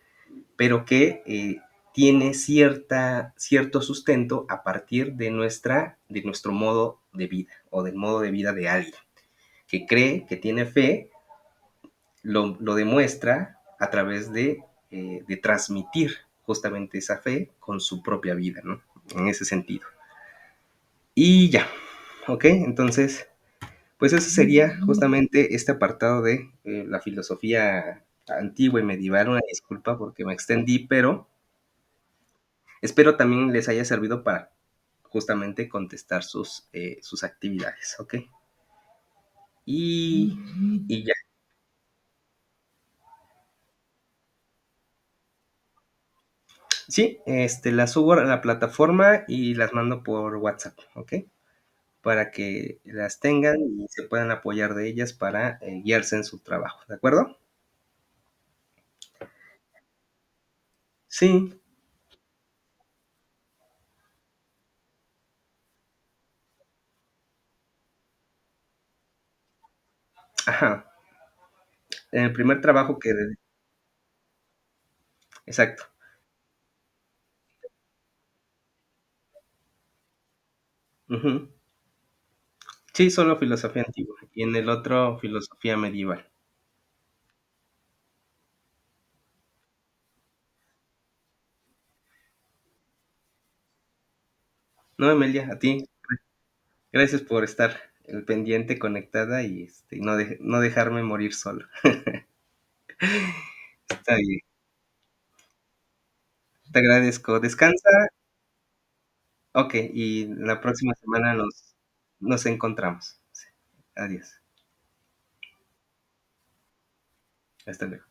pero que tiene cierto sustento a partir de nuestro modo de vida o del modo de vida de alguien que cree, que tiene fe, lo demuestra a través de transmitir justamente esa fe con su propia vida, ¿no? En ese sentido. Y ya, ¿ok? Entonces, pues ese sería justamente este apartado de la filosofía antigua y medieval. Una disculpa porque me extendí, pero espero también les haya servido para justamente contestar sus actividades, ¿ok? Y ya. Sí, las subo a la plataforma y las mando por WhatsApp, ¿ok? Para que las tengan y se puedan apoyar de ellas para guiarse en su trabajo, ¿de acuerdo? Sí, ajá. En el primer trabajo exacto. Ujú. Sí, solo filosofía antigua y en el otro filosofía medieval. No, Emilia, a ti, gracias por estar el pendiente conectada y no dejarme morir solo. Está bien, te agradezco. Descansa. Ok, y la próxima semana nos encontramos. Sí. Adiós. Hasta luego.